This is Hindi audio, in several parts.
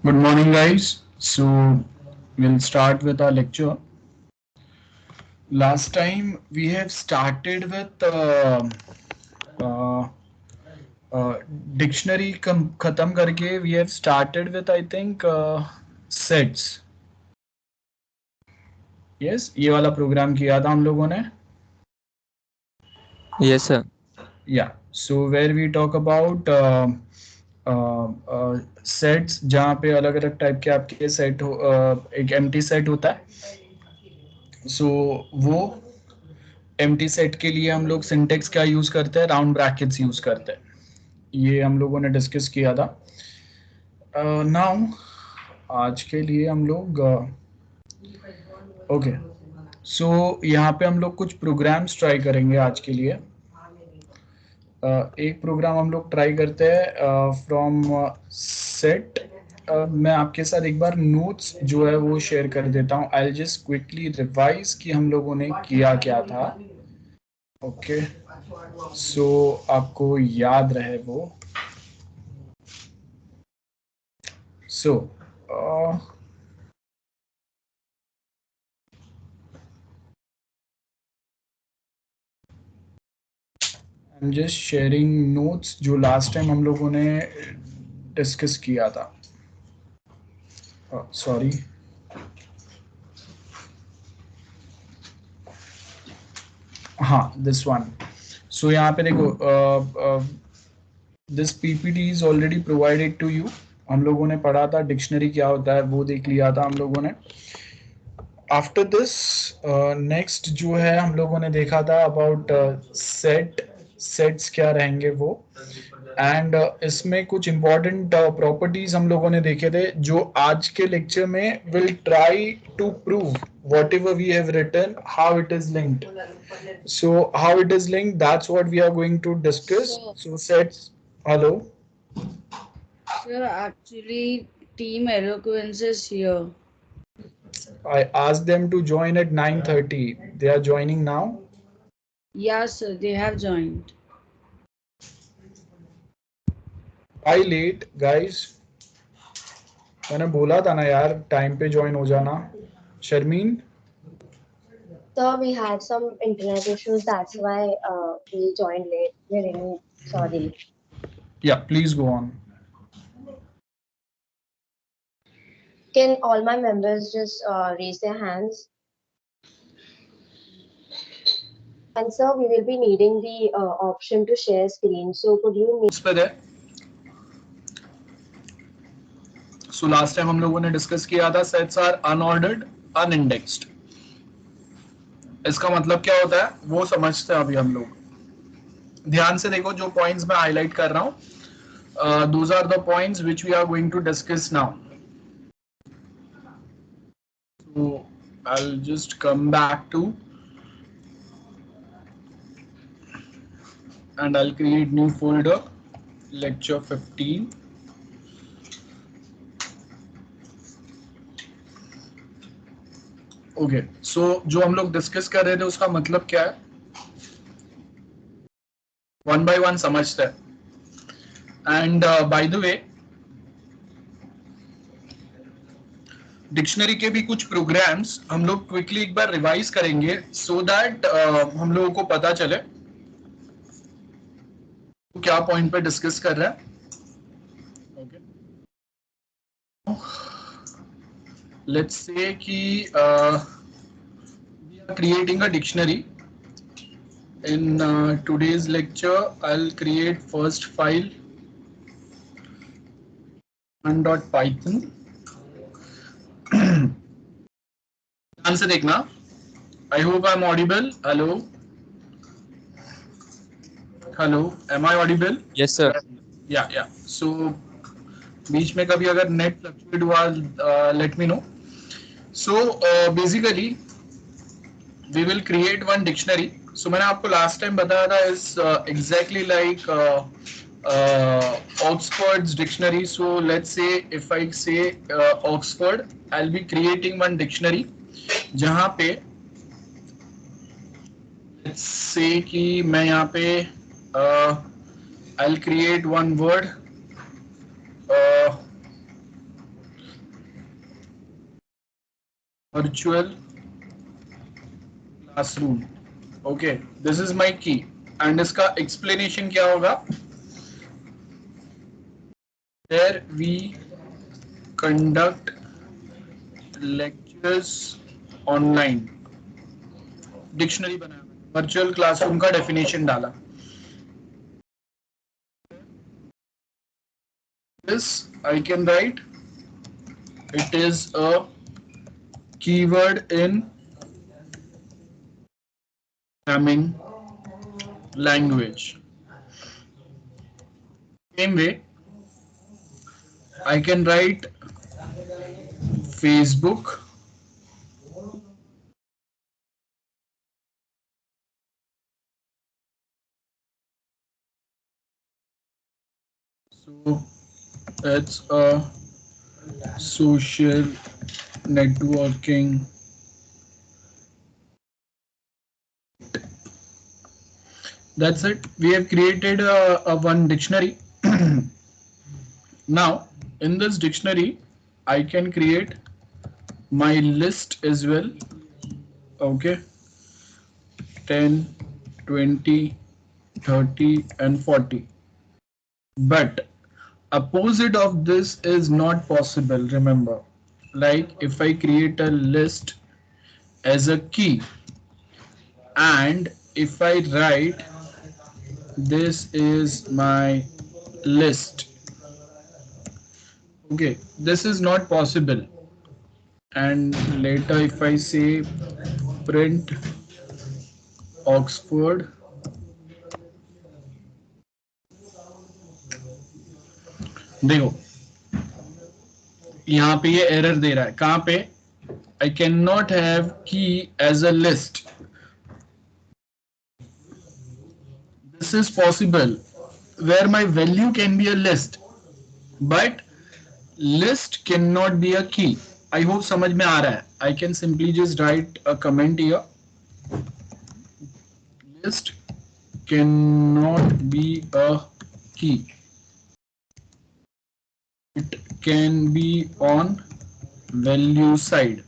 Good morning, guys. So, we'll start with our lecture. Last time we have started with uh, uh, dictionary खत्म करके we have started with I think sets. Yes, ये वाला प्रोग्राम किया था हम लोगों ने. Yes, sir. Yeah. So where we talk about sets जहाँ पे अलग अलग टाइप के आपके सेट हो एक एम्प्टी सेट होता है. सो वो एम्प्टी सेट के लिए हम लोग सिंटेक्स क्या यूज करते हैं, राउंड ब्रैकेट्स यूज करते हैं. ये हम लोगों ने डिस्कस किया था. नाउ आज के लिए हम लोग ओके. सो यहाँ पे हम लोग कुछ प्रोग्राम्स ट्राई करेंगे आज के लिए. एक प्रोग्राम हम लोग ट्राई करते हैं फ्रॉम सेट. मैं आपके साथ एक बार नोट्स जो है वो शेयर कर देता हूँ. आई जस्ट क्विकली रिवाइज कि हम लोगों ने किया क्या था. ओके. सो आपको याद रहे वो. So I am just sharing notes जो लास्ट टाइम हम लोगों ने डिस्कस किया था. सॉरी. हाँ, दिस वन. सो यहाँ पे देखो, this PPT is already provided to you. हम लोगों ने पढ़ा था डिक्शनरी क्या होता है, वो देख लिया था हम लोगों ने. आफ्टर दिस नेक्स्ट जो है हम लोगों ने देखा था अबाउट सेट्स क्या रहेंगे वो. एंड इसमें कुछ इंपॉर्टेंट प्रॉपर्टीज हम लोगों ने देखे थे जो आज के लेक्चर में will try to prove whatever we have written how it is linked. So how it is linked, that's what we are going to discuss. So, So sets. Hello. sir, actually, Team Eloquence is here. I asked them to join at 9:30. They are joining now. Yes, sir, they have joined. Why late, guys? मैंने बोला था ना यार टाइम पे ज्वाइन हो जाना. Sharmin. So we had some internet issues. That's why we joined late. We're really sorry. Yeah, please go on. Can all my members just raise their hands? And sir, we will be needing the option to share screen. So could you उस पे दे. So last time हम लोगों ने डिस्कस किया था sets are unordered, unindexed. इसका मतलब क्या होता है वो समझते हैं अभी हम लोग. ध्यान से देखो जो पॉइंट्स मैं हाईलाइट कर रहा हूं, those are the points which we are going to discuss now. So I'll just come back to and I'll create new folder, lecture 15. Okay. So जो हम लोग डिस्कस कर रहे थे उसका मतलब क्या है, वन बाय वन समझते हैं. And bye the way dictionary के भी कुछ प्रोग्राम्स हम लोग क्विकली एक बार रिवाइज करेंगे सो दैट हम लोगों को पता चले तो क्या पॉइंट पे डिस्कस कर रहा है. ओके. लेट्स से कि we are creating a dictionary. In today's lecture I'll create first file one.python. ध्यान से देखना. I hope I'm audible. Hello. Hello. Am I audible? Yes, sir. Yeah. So बीच में कभी अगर नेट फ्लक्चुएट हुआ let me know. So basically we will create one dictionary. So मैंने आपको last time बताया था is exactly like Oxford's dictionary. So let's say if I say Oxford, I'll be creating one dictionary जहाँ पे let's say कि मैं यहाँ पे I'll create one word virtual classroom. Okay, this is my key. And इसका explanation क्या होगा? There we conduct lectures online. Dictionary बनाया, वर्चुअल क्लासरूम का डेफिनेशन डाला. This I can write. It is a keyword in programming language. Same way, I can write Facebook so it's a social networking. That's it. We have created a one dictionary. Now in this dictionary I can create my list as well. Okay, 10, 20, 30 and 40. But opposite of this is not possible, remember. Like if I create a list as a key and if I write this is my list, okay, this is not possible. And later if I say print Oxford, देखो यहाँ पे ये एरर दे रहा है. कहाँ पे? I cannot have key as a list. This is possible where my value can be a list, but list cannot be a key. I hope समझ में आ रहा है. I can simply just write a comment here. List cannot be a key. It can be on value side.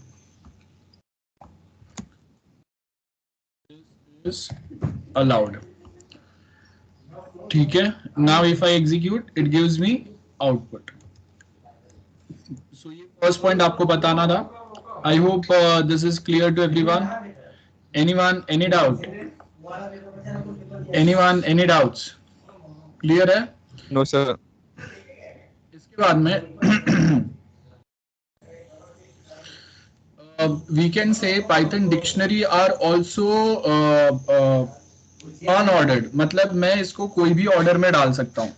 This is allowed. ठीक है. Now if I execute, it gives me output. So ये first point आपको बताना था. I hope this is clear to everyone. Anyone, any doubt? Anyone, any doubts? Clear है? No sir. इसके बाद में we can say Python dictionary are also unordered. मतलब मैं इसको कोई भी ऑर्डर में डाल सकता हूँ.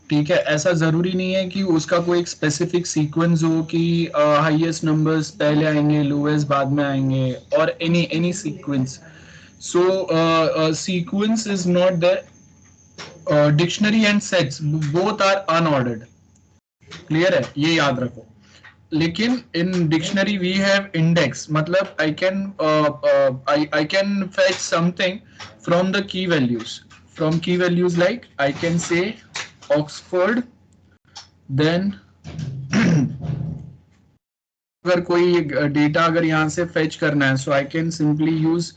ठीक है, ऐसा जरूरी नहीं है कि उसका कोई एक स्पेसिफिक सीक्वेंस हो कि हाईएस्ट नंबर्स पहले आएंगे, लोएस्ट बाद में आएंगे, और any sequence. So sequence is not the dictionary and sets both are unordered. Clear है, ये याद रखो. लेकिन in dictionary we have index, मतलब I can fetch something from the key values. From key values like I can say Oxford, then अगर कोई डेटा अगर यहाँ से फेच करना है, so I can simply use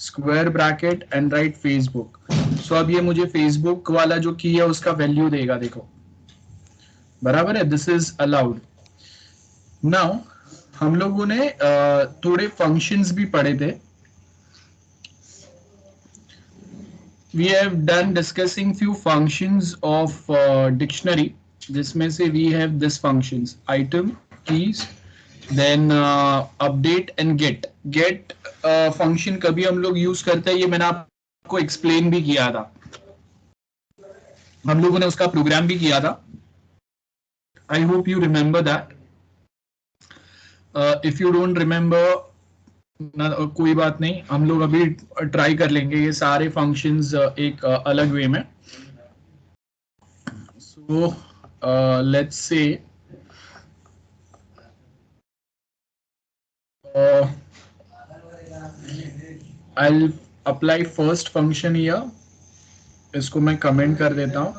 square bracket and write Facebook. सो अब ये मुझे फेसबुक वाला जो की है उसका वैल्यू देगा. देखो बराबर है. This is allowed. नाउ हम लोगों ने थोड़े फंक्शंस भी पढ़े थे. We have done discussing few functions of dictionary. जिसमें से we have this functions: item, keys, then update and get. Get function कभी हम लोग use करते हैं, ये मैंने आपको explain भी किया था. हम लोगों ने उसका प्रोग्राम भी किया था. I hope you remember that. If you don't remember, कोई बात नहीं, हम लोग अभी ट्राई कर लेंगे ये सारे फंक्शंस एक अलग वे में. So let's say I will apply first function here. इसको मैं कमेंट कर देता हूं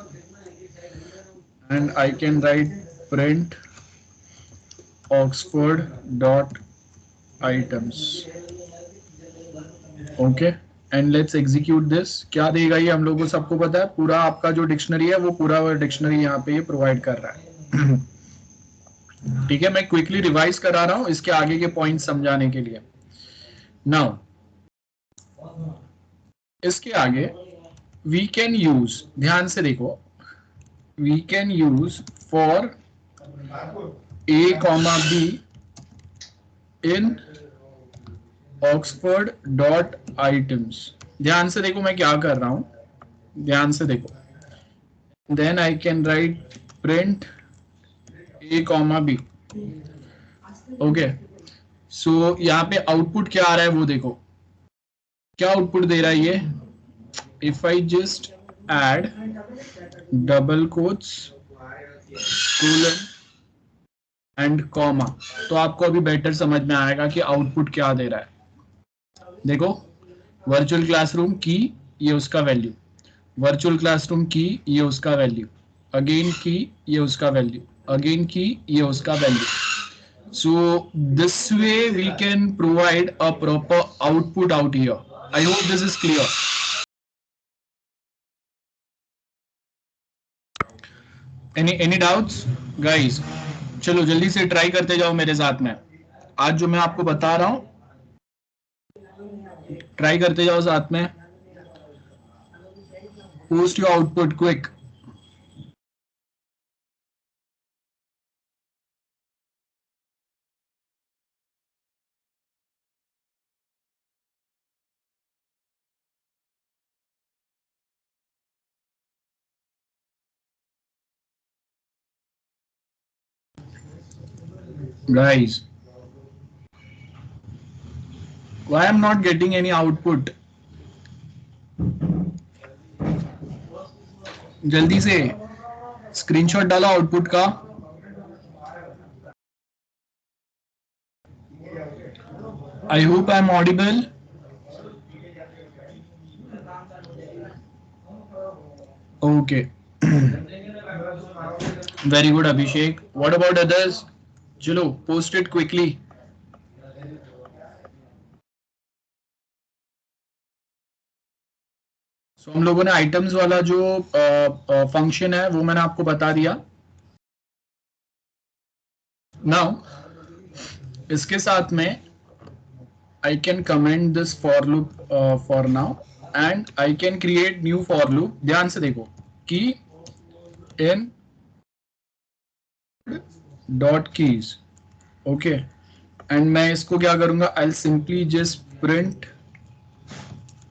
and I can right print Oxford dot items. Okay, and let's execute this. क्या देगा ये हम लोगों को सबको पता है, पूरा आपका जो डिक्शनरी है वो पूरा डिक्शनरी यहाँ पे ये प्रोवाइड कर रहा है. ठीक है, मैं क्विकली रिवाइज करा रहा हूँ इसके आगे के पॉइंट समझाने के लिए. नाउ इसके आगे वी कैन यूज, ध्यान से देखो, we can use for a comma b in Oxford dot items. ध्यान से देखो मैं क्या कर रहा हूं, ध्यान से देखो. Then I can write print a comma b. Okay. So यहाँ पे आउटपुट क्या आ रहा है वो देखो, क्या आउटपुट दे रहा है ये. If I just add double quotes colon and comma, तो आपको अभी बेटर समझ में आएगा कि आउटपुट क्या दे रहा है. देखो, वर्चुअल क्लासरूम की ये उसका वैल्यू, वर्चुअल क्लासरूम की ये उसका वैल्यू, अगेन की ये उसका वैल्यू, अगेन की ये उसका value. So this way we can provide a proper output out here. I hope this is clear. Any doubts guys? चलो जल्दी से ट्राई करते जाओ मेरे साथ में. आज जो मैं आपको बता रहा हूं ट्राई करते जाओ साथ में. Post your output quick. Guys, why I'm not getting any output? जल्दी से स्क्रीनशॉट डालो आउटपुट का. I hope I'm audible. Okay. Very good, Abhishek. What about others? चलो post it quickly. So, हम लोगों ने आइटम्स वाला जो फंक्शन है वो मैंने आपको बता दिया. नाउ इसके साथ में I can comment this for loop for now and I can create new for loop. ध्यान से देखो कि in dot keys. Okay, and मैं इसको क्या करूंगा, I'll simply just print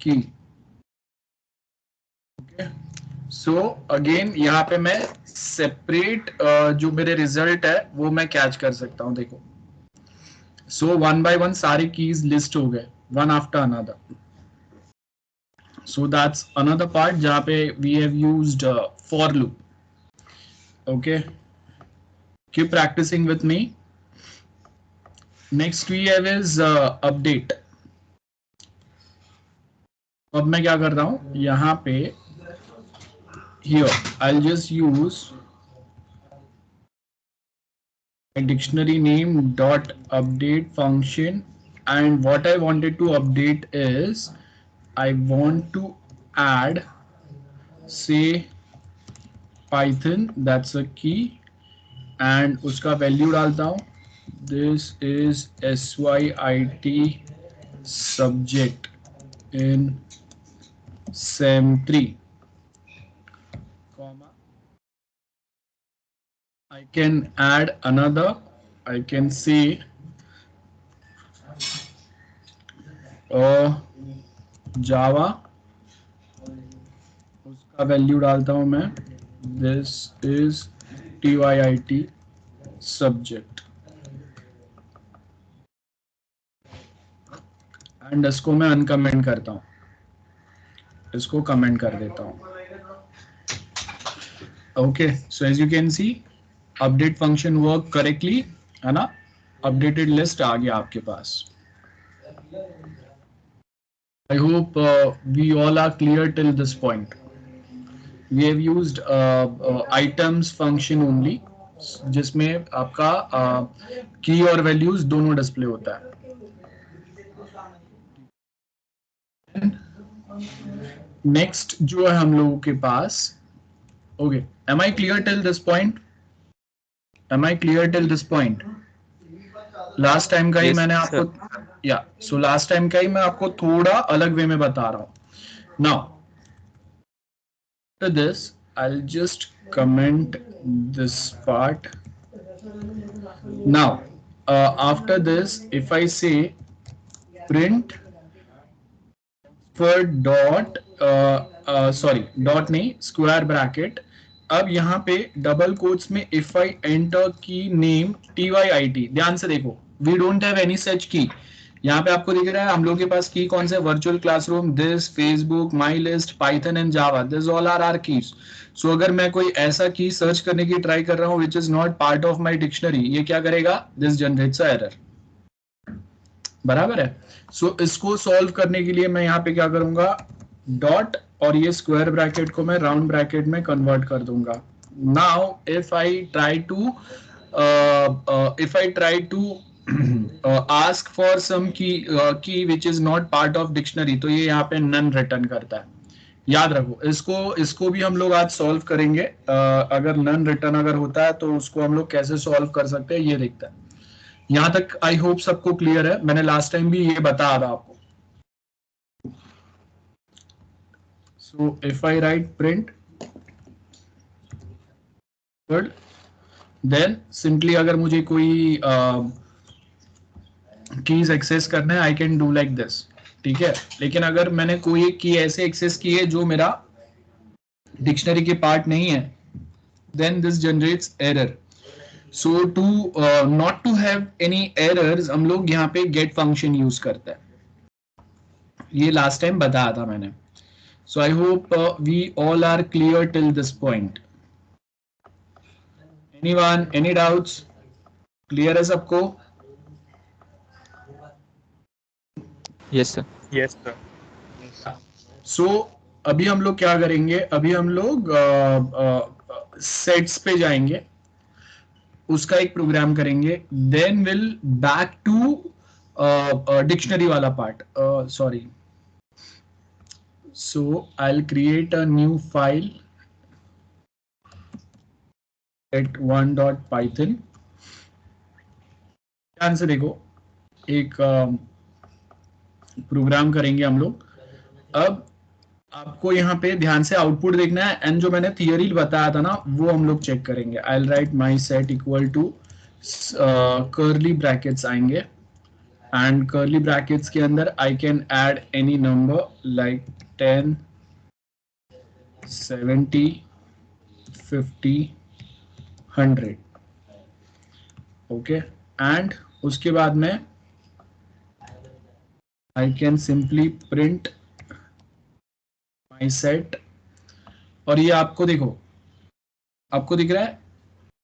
key. Okay, so again यहाँ पे मैं separate जो मेरे रिजल्ट है वो मैं कैच कर सकता हूँ. देखो, so one by one सारे keys list हो गए, one after another. So that's another part जहाँ पे we have used for loop. Okay, keep practicing with me. Next we have is update. अब मैं क्या कर रहा हूँ यहाँ पे, here I'll just use a dictionary name dot update function, and what I wanted to update is I want to add say Python, that's a key, and उसका वैल्यू डालता हूँ. This is SYIT subject in SEM 3, comma. I can add another, I can say Java, उसका वैल्यू डालता हूँ मैं. This is TYIT subject. And इसको मैं अनकमेंट करता हूँ, इसको कमेंट कर देता हूँ. Okay, so as you can see update function work correctly, है ना. अपडेटेड लिस्ट आ गया आपके पास. I hope we all are clear till this point. We have used items function only, जिसमें आपका की और वैल्यूज दोनों डिस्प्ले होता है. नेक्स्ट जो है हम लोगों के पास, okay, am I clear till this point? Am I clear till this point? Last time का ही Yes, मैंने sir. आपको, या सो लास्ट टाइम का ही मैं आपको थोड़ा अलग वे में बता रहा हूं. Now after this I'll just comment this part. Now after this if I say print for dot sorry dot नहीं, स्क्वायर ब्रैकेट, अब यहाँ पे डबल कोट्स में if I enter key name TYIT, ध्यान से देखो, we don't have any such key. यहाँ पे आपको दिख रहा है हम लोग के पास की कौन से, virtual classroom, this, Facebook, my list, Python and Java, this all are are keys. So अगर मैं कोई ऐसा की सर्च करने की ट्राई कर रहा हूँ which is not part of my dictionary, ये क्या करेगा, दिस जनरेट्स अ एरर. बराबर है. सो इसको सॉल्व करने के लिए मैं यहाँ पे क्या करूंगा, डॉट और ये स्क्वायर ब्रैकेट को मैं राउंड ब्रैकेट में कन्वर्ट कर दूंगा. Now if I try to ask for some key which is not part of dictionary, तो ये यहाँ पे none रिटर्न करता है. याद रखो इसको भी हम लोग आज सॉल्व करेंगे. अगर none रिटर्न अगर होता है तो उसको हम लोग कैसे सॉल्व कर सकते हैं ये देखते हैं. यहां तक आई होप सबको क्लियर है, मैंने लास्ट टाइम भी ये बताया था आपको. So if I write print good, then simply अगर मुझे कोई कीज एक्सेस करना है I can do like this. ठीक है, लेकिन अगर मैंने कोई एक की ऐसे एक्सेस की है जो मेरा डिक्शनरी के पार्ट नहीं है, then this generates error. So to not to have any errors हम लोग यहाँ पे गेट फंक्शन यूज करते हैं. ये लास्ट टाइम बताया था मैंने. So I hope we all are clear till this point. Anyone, any doubts? Clear है सबको? Yes, sir. Yes, sir. सो अभी हम लोग क्या करेंगे, अभी हम लोग सेट्स पे जाएंगे, उसका एक प्रोग्राम करेंगे, then will back to dictionary वाला part. Sorry, so I will create a new file at one.python. ध्यान से देखो, एक प्रोग्राम करेंगे हम लोग. अब आपको यहाँ पे ध्यान से आउटपुट देखना है, एंड जो मैंने थियरी बताया था ना वो हम लोग चेक करेंगे. I will write my set equal to curly brackets आएंगे, एंड कर्ली ब्रैकेट्स के अंदर I can add any number like 10, 70, 50, 100. Okay, and उसके बाद में I can simply print my set. और ये आपको देखो, आपको दिख रहा है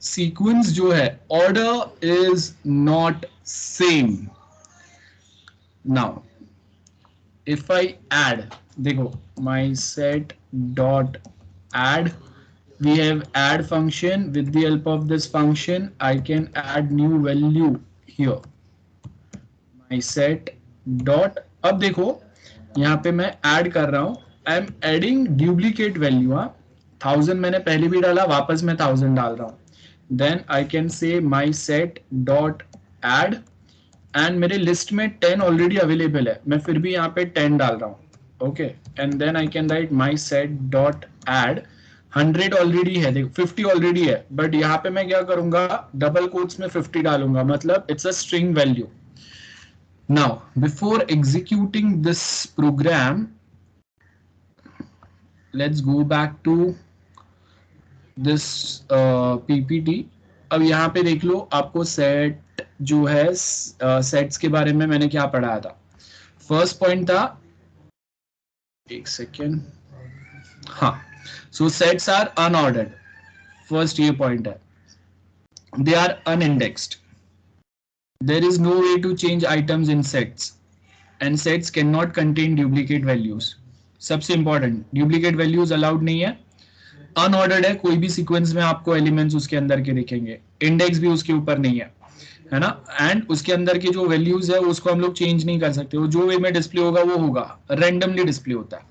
सीक्वेंस जो है, order is not same. Now if I add, देखो my set dot add, we have add function. With the help of this function I can add new value here. My set dot, अब देखो यहाँ पे मैं ऐड कर रहा हूं, I am adding duplicate value. 1000 मैंने पहले भी डाला, वापस मैं 1000 डाल रहा हूं. Then I can say my set dot add, and मेरे लिस्ट में 10 ऑलरेडी अवेलेबल है, मैं फिर भी यहाँ पे 10 डाल रहा हूं. Okay, and then I can write my set dot add. 100 already है, देखो 50 ऑलरेडी है, बट यहाँ पे मैं क्या करूंगा, डबल कोट्स में 50 डालूंगा, मतलब it's a string value. Now, before executing this program, let's go back to this PPT. अब यहाँ पे देख लो, आपको सेट जो है, सेट्स के बारे में मैंने क्या पढ़ाया था. फर्स्ट पॉइंट था, एक सेकेंड, हाँ, so sets are unordered. First ये पॉइंट है, they are unindexed. There is no way to change items in sets, and sets cannot contain duplicate values. सबसे important, duplicate values allowed नहीं है. Unordered है, कोई भी सीक्वेंस में आपको एलिमेंट्स उसके अंदर के दिखेंगे, इंडेक्स भी उसके ऊपर नहीं है ना. एंड उसके अंदर की जो वैल्यूज है उसको हम लोग चेंज नहीं कर सकते, वो जो वे में डिस्प्ले होगा वो होगा, रैंडमली डिस्प्ले होता है.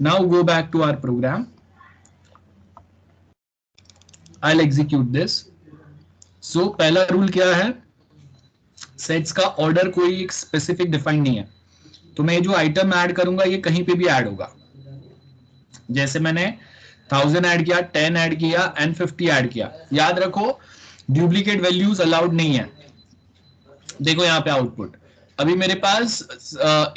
Now go back to our program, I will execute this. So पहला रूल क्या है, सेट्स का ऑर्डर कोई एक स्पेसिफिक डिफाइन नहीं है, तो मैं जो आइटम ऐड करूंगा ये कहीं पे भी ऐड होगा. जैसे मैंने 1000 ऐड किया, 10 ऐड किया एंड 50 ऐड किया. याद रखो डुप्लीकेट वैल्यूज अलाउड नहीं है. देखो यहाँ पे आउटपुट, अभी मेरे पास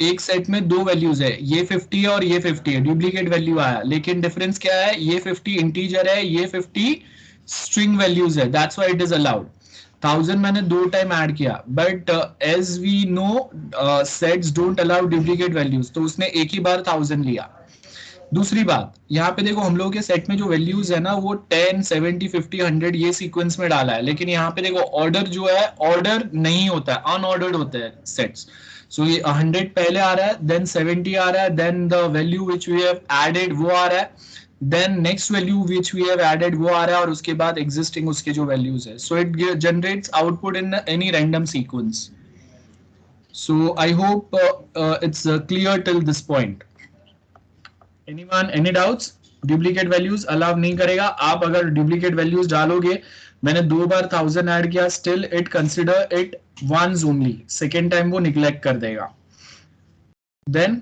एक सेट में दो वैल्यूज है, ये 50 है और ये 50 है, डुप्लीकेट वैल्यू आया. लेकिन डिफरेंस क्या है, ये 50 इंटीजर है, ये 50 स्ट्रिंग वैल्यूज है, that's why it is allowed. 1000 मैंने दो टाइम ऐड किया, but as we know sets don't allow duplicate values, तो उसने एक ही बार 1000 लिया. दूसरी बात, यहाँ पे देखो हम लोगों के सेट में जो वैल्यूज है ना वो 10, 70, 50, 100 ये सीक्वेंस में डाला है. लेकिन यहाँ पे देखो ऑर्डर जो है ऑर्डर नहीं होता है, अनऑर्डर्ड होते हैं सेट्स. सो ये 100 पहले आ रहा है, देन 70 आ रहा है, then the value which we have added वो आ रहा है, then next value which we have added वो आ रहा है, और उसके बाद एग्जिस्टिंग उसके जो वैल्यूज है. So it generates output in any random sequence. So I hope it's clear till this point. Anyone, any doubts? Duplicate values allow नहीं करेगा. आप अगर डुप्लीकेट वैल्यूज डालोगे, मैंने दो बार 1000 ऐड किया, still it consider it once only, second time वो निग्लेक्ट कर देगा. Then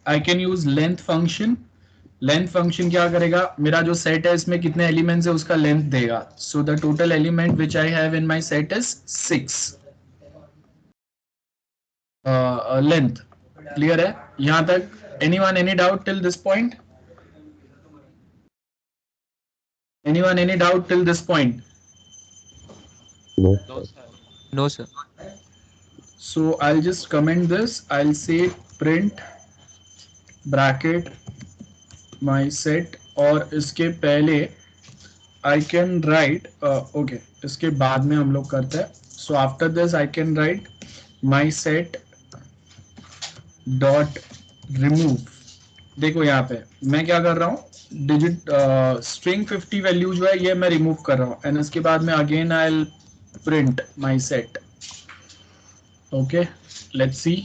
I can use length function. Length function क्या करेगा, मेरा जो सेट है इसमें कितने एलिमेंट्स है उसका लेंथ देगा. So the total element which I have in my set is 6. Length clear है यहां तक? Anyone, any doubt till this point? Anyone, any doubt till this point? No, sir. So I'll just comment this. I'll say print bracket my set, और इसके पहले I can write okay, इसके बाद में हम लोग करते हैं. So after this I can write my set dot remove. देखो यहाँ पे मैं क्या कर रहा हूँ, डिजिट स्ट्रिंग 50 वैल्यू जो है ये मैं रिमूव कर रहा हूँ, एंड इसके बाद में again I will print my set. Okay let's see.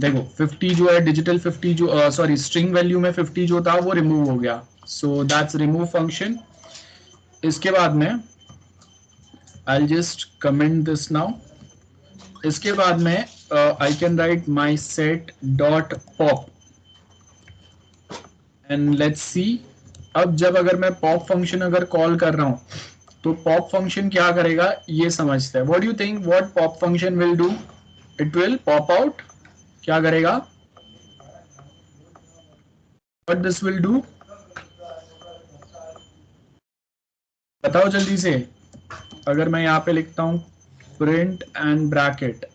देखो 50 जो है डिजिटल 50 जो सॉरी स्ट्रिंग वैल्यू में 50 जो था वो रिमूव हो गया. So that's remove function. इसके बाद में I will just comment this now. इसके बाद में I can write my set dot pop and let's see. अब जब अगर मैं pop फंक्शन अगर कॉल कर रहा हूं तो pop फंक्शन क्या करेगा ये समझते हैं. What do you think what pop function will do? It will pop out. क्या करेगा? What this will do? बताओ जल्दी से. अगर मैं यहाँ पे लिखता हूं print and bracket,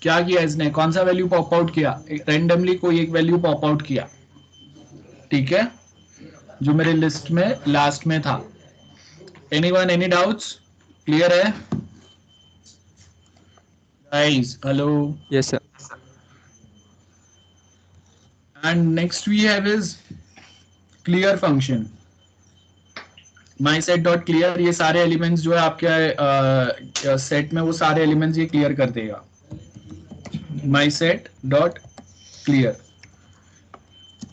क्या किया इसने, कौन सा वैल्यू पॉप आउट किया, रेंडमली कोई एक वैल्यू पॉप आउट किया. ठीक है, जो मेरे लिस्ट में लास्ट में था. Anyone, any doubts? क्लियर है guys? Hello. Yes, sir. And next we have is clear function. My set dot clear, ये सारे एलिमेंट्स जो है आपके सेट में वो सारे एलिमेंट्स ये क्लियर कर देगा. my set dot clear.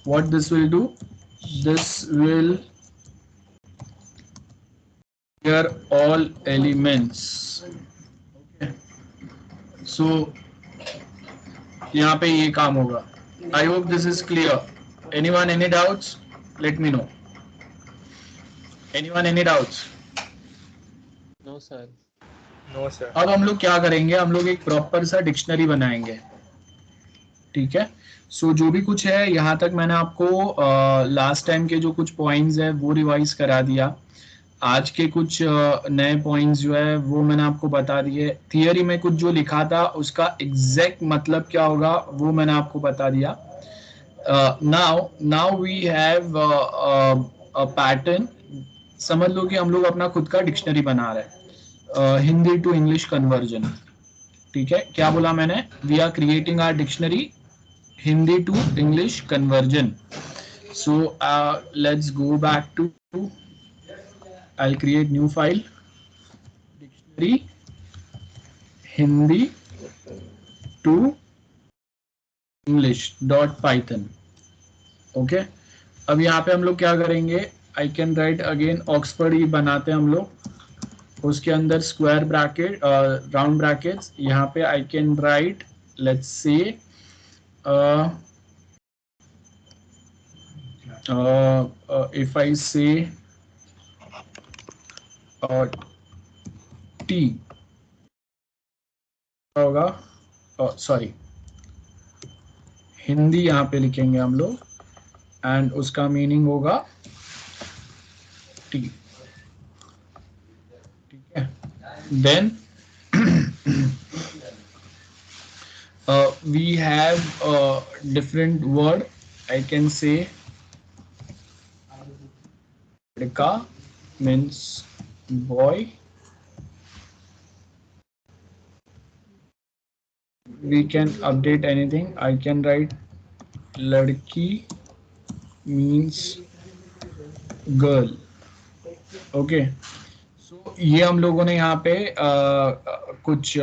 What this will do, this will clear all elements. Okay, so यहाँ पे ये काम होगा. I hope this is clear. Anyone, any doubts? Let me know. Anyone, any doubts? No, sir. अब हम लोग क्या करेंगे, हम लोग एक प्रॉपर सा डिक्शनरी बनाएंगे. ठीक है. सो जो भी कुछ है यहाँ तक मैंने आपको लास्ट टाइम के जो कुछ पॉइंट्स है वो रिवाइज करा दिया. आज के कुछ नए पॉइंट्स जो है वो मैंने आपको बता दिए. थियरी में कुछ जो लिखा था उसका एग्जैक्ट मतलब क्या होगा वो मैंने आपको बता दिया. Now we have a pattern. समझ लो कि हम लोग अपना खुद का डिक्शनरी बना रहे हैं, हिंदी टू इंग्लिश कन्वर्जन. ठीक है, क्या बोला मैंने, we are creating our dictionary Hindi to English conversion. So let's go back to, I create new file, dictionary Hindi to english.python. Okay, अब यहाँ पे हम लोग क्या करेंगे, I can write again Oxford ही बनाते हैं हम लोग, उसके अंदर स्क्वायर ब्रैकेट राउंड ब्रैकेट्स, यहाँ पे आई can right let's say if I say T होगा, सॉरी हिंदी यहाँ पे लिखेंगे हम लोग एंड उसका मीनिंग होगा टी, ठीक है। Then we have a different word, I can say Ladka means boy, we can update anything, I can write ladki means girl. Okay, so ये हम लोगों ने यहाँ पे कुछ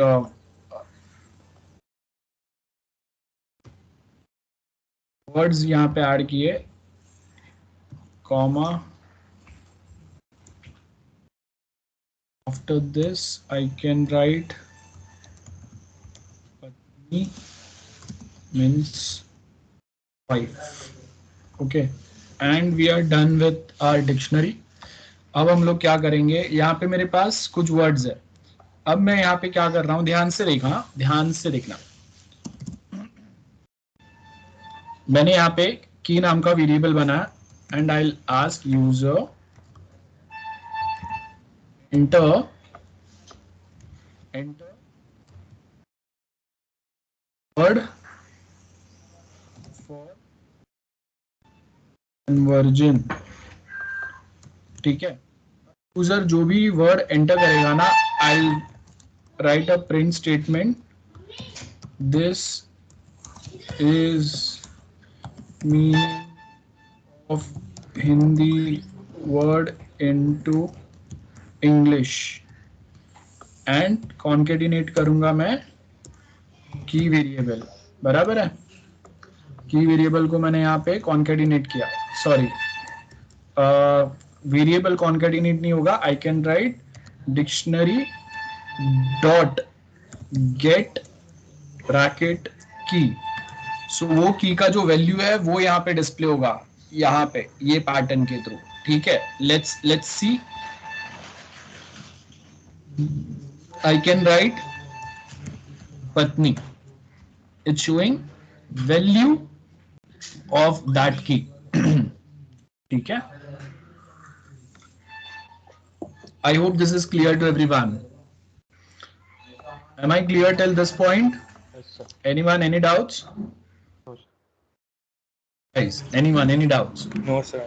वर्ड्स यहाँ पे ऐड किए, comma, after this I can write पत्नी means wife. Okay, and we are done with our dictionary. अब हम लोग क्या करेंगे, यहाँ पे मेरे पास कुछ वर्ड्स है, अब मैं यहाँ पे क्या कर रहा हूँ, ध्यान से देखना, ध्यान से देखना. मैंने यहाँ पे की नाम का वेरिएबल बनाया and I will ask user enter word for conversion. ठीक है, यूजर जो भी वर्ड एंटर करेगा ना, आई will right a print statement, this is meaning of Hindi word into English and concatenate करूंगा मैं की वेरिएबल. बराबर है, की वेरिएबल को मैंने यहाँ पे concatenate किया, सॉरी वेरिएबल concatenate नहीं होगा, आई can write dictionary dot gate bracket की. सो वो की का जो वैल्यू है वो यहाँ पे डिस्प्ले होगा, यहाँ पे ये पैटर्न के थ्रू. ठीक है, let's see, I can write पत्नी, it's showing value of that key. ठीक है, I hope this is clear to everyone. Am I clear till this point? Yes, sir. Anyone, any doubts? No, sir. Guys, anyone, any doubts? No, sir.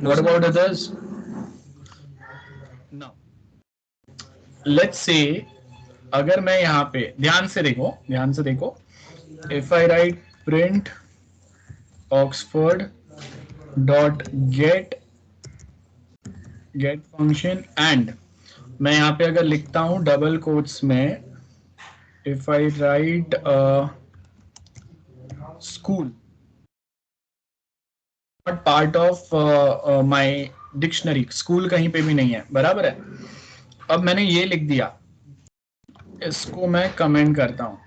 What about others? Now, let's say अगर मैं यहाँ पे ध्यान से देखो, if I write print Oxford dot get function and मैं यहाँ पे अगर लिखता हूँ डबल कोट्स में, if I write school not part of my dictionary, school कहीं पे भी नहीं है, बराबर है. अब मैंने ये लिख दिया, इसको मैं कमेंट करता हूं,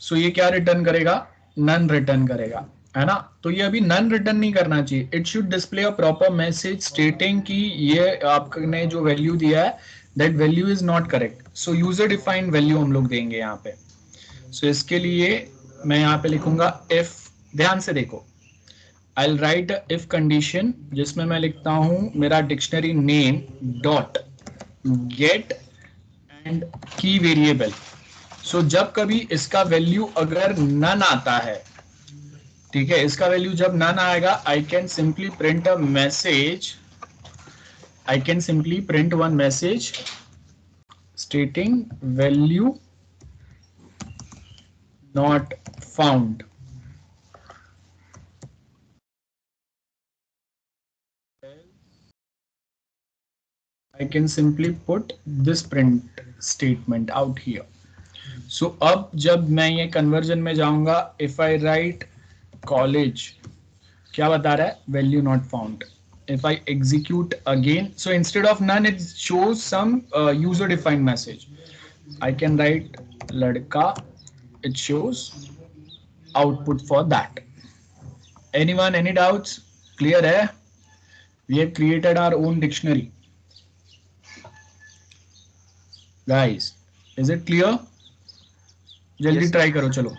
सो ये क्या रिटर्न करेगा, नन रिटर्न करेगा, है ना. तो ये अभी नन रिटर्न नहीं करना चाहिए, it should display a proper message स्टेटिंग कि ये आपने जो वैल्यू दिया है that value is not correct. So user defined value हम लोग देंगे यहाँ पे. सो इसके लिए मैं यहाँ पे लिखूंगा इफ, ध्यान से देखो, आई विल राइट इफ कंडीशन जिसमें मैं लिखता हूं मेरा dictionary name dot gate and की वेरिएबल. सो जब कभी इसका वैल्यू अगर नन आता है, ठीक है, इसका वैल्यू जब नन आएगा, आई can simply print a message, I can simply print one message स्टेटिंग value not found. I can simply put this print statement out here. सो अब जब मैं ये कन्वर्जन में जाऊंगा, इफ आई राइट कॉलेज, क्या बता रहा है? Value not found. If I execute again, so instead of none, it shows some user defined message. I can write ladka, it shows output for that. Anyone, any doubts? Clear hai? We have created our own dictionary. Guys, is it clear? जल्दी Yes, ट्राई करो, चलो.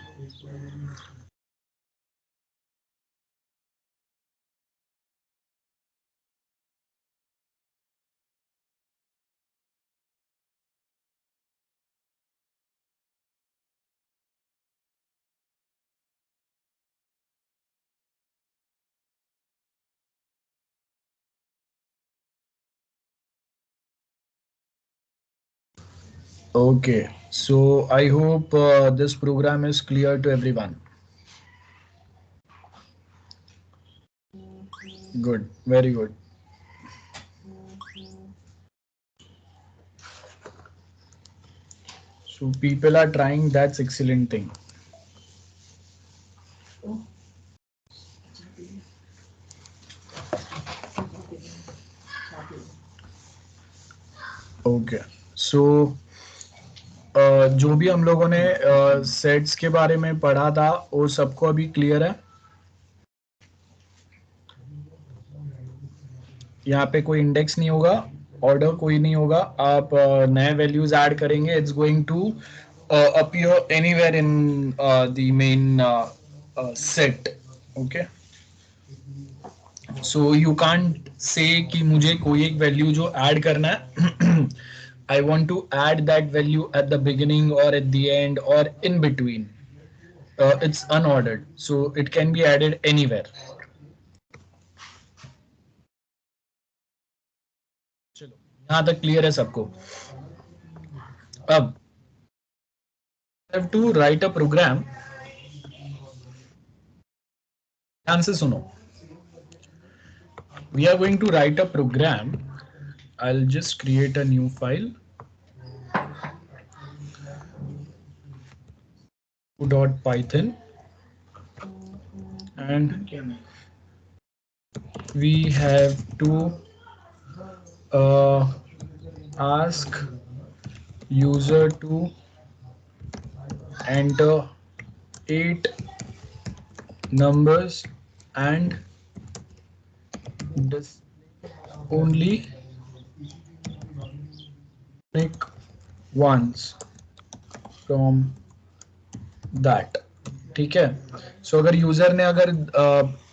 Okay, so I hope this program is clear to everyone. Good, very good. So people are trying, that's excellent thing. Okay, so जो भी हम लोगों ने सेट्स के बारे में पढ़ा था वो सबको अभी क्लियर है? यहाँ पे कोई इंडेक्स नहीं होगा, ऑर्डर कोई नहीं होगा. आप नए वैल्यूज ऐड करेंगे, it's going to appear anywhere in the main set. Okay, so you can't say कि मुझे कोई एक वैल्यू जो ऐड करना है, I want to add that value at the beginning or at the end or in between. It's unordered, so it can be added anywhere. चलो, यहाँ तक क्लियर है सबको? अब I have to write a program. ध्यान से सुनो. We are going to write a program. I'll just create a new file. .python, and we have to ask user to enter 8 numbers and only unique ones from that. ठीक है. सो अगर यूजर ने अगर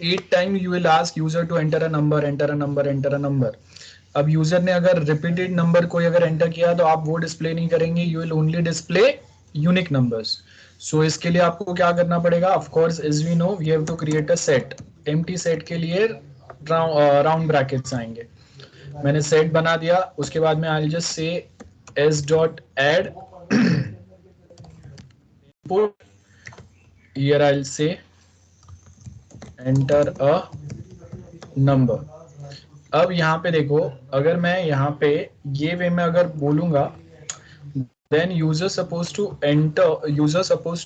8 time you will ask user to enter a number, enter a number, enter a number. अब यूजर ने अगर रिपीटेड नंबर कोई अगर एंटर किया तो आप वो डिस्प्ले नहीं करेंगे, you will only display unique numbers. So इसके लिए आपको क्या करना पड़ेगा? Of course as we know we have to create a set. Empty set के लिए राउंड ब्रैकेट्स आएंगे. मैंने सेट बना दिया, उसके बाद में I will just say s dot add input. Here I'll say enter a number. अब यहाँ पे देखो, अगर मैं यहाँ पे ये वे में अगर बोलूंगा, then user supposed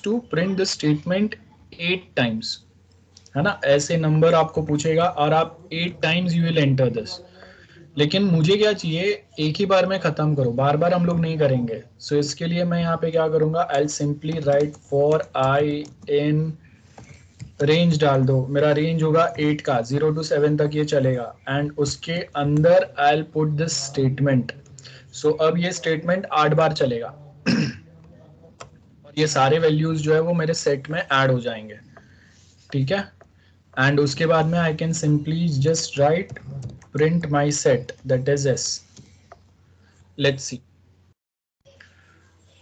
to print the statement 8 times, है ना? ऐसे नंबर आपको पूछेगा और आप 8 times you will enter this. लेकिन मुझे क्या चाहिए? एक ही बार में खत्म करो, बार बार हम लोग नहीं करेंगे. सो इसके लिए मैं यहाँ पे क्या करूंगा? I simply write for I in range डाल दो. मेरा रेंज होगा 8 का, 0 to 7 तक ये चलेगा. एंड उसके अंदर आई पुट दिस स्टेटमेंट. सो अब ये स्टेटमेंट 8 बार चलेगा और ये सारे वैल्यूज जो है वो मेरे सेट में ऐड हो जाएंगे. ठीक है. एंड उसके बाद में I can simply just right print my set, that is s. Let's see.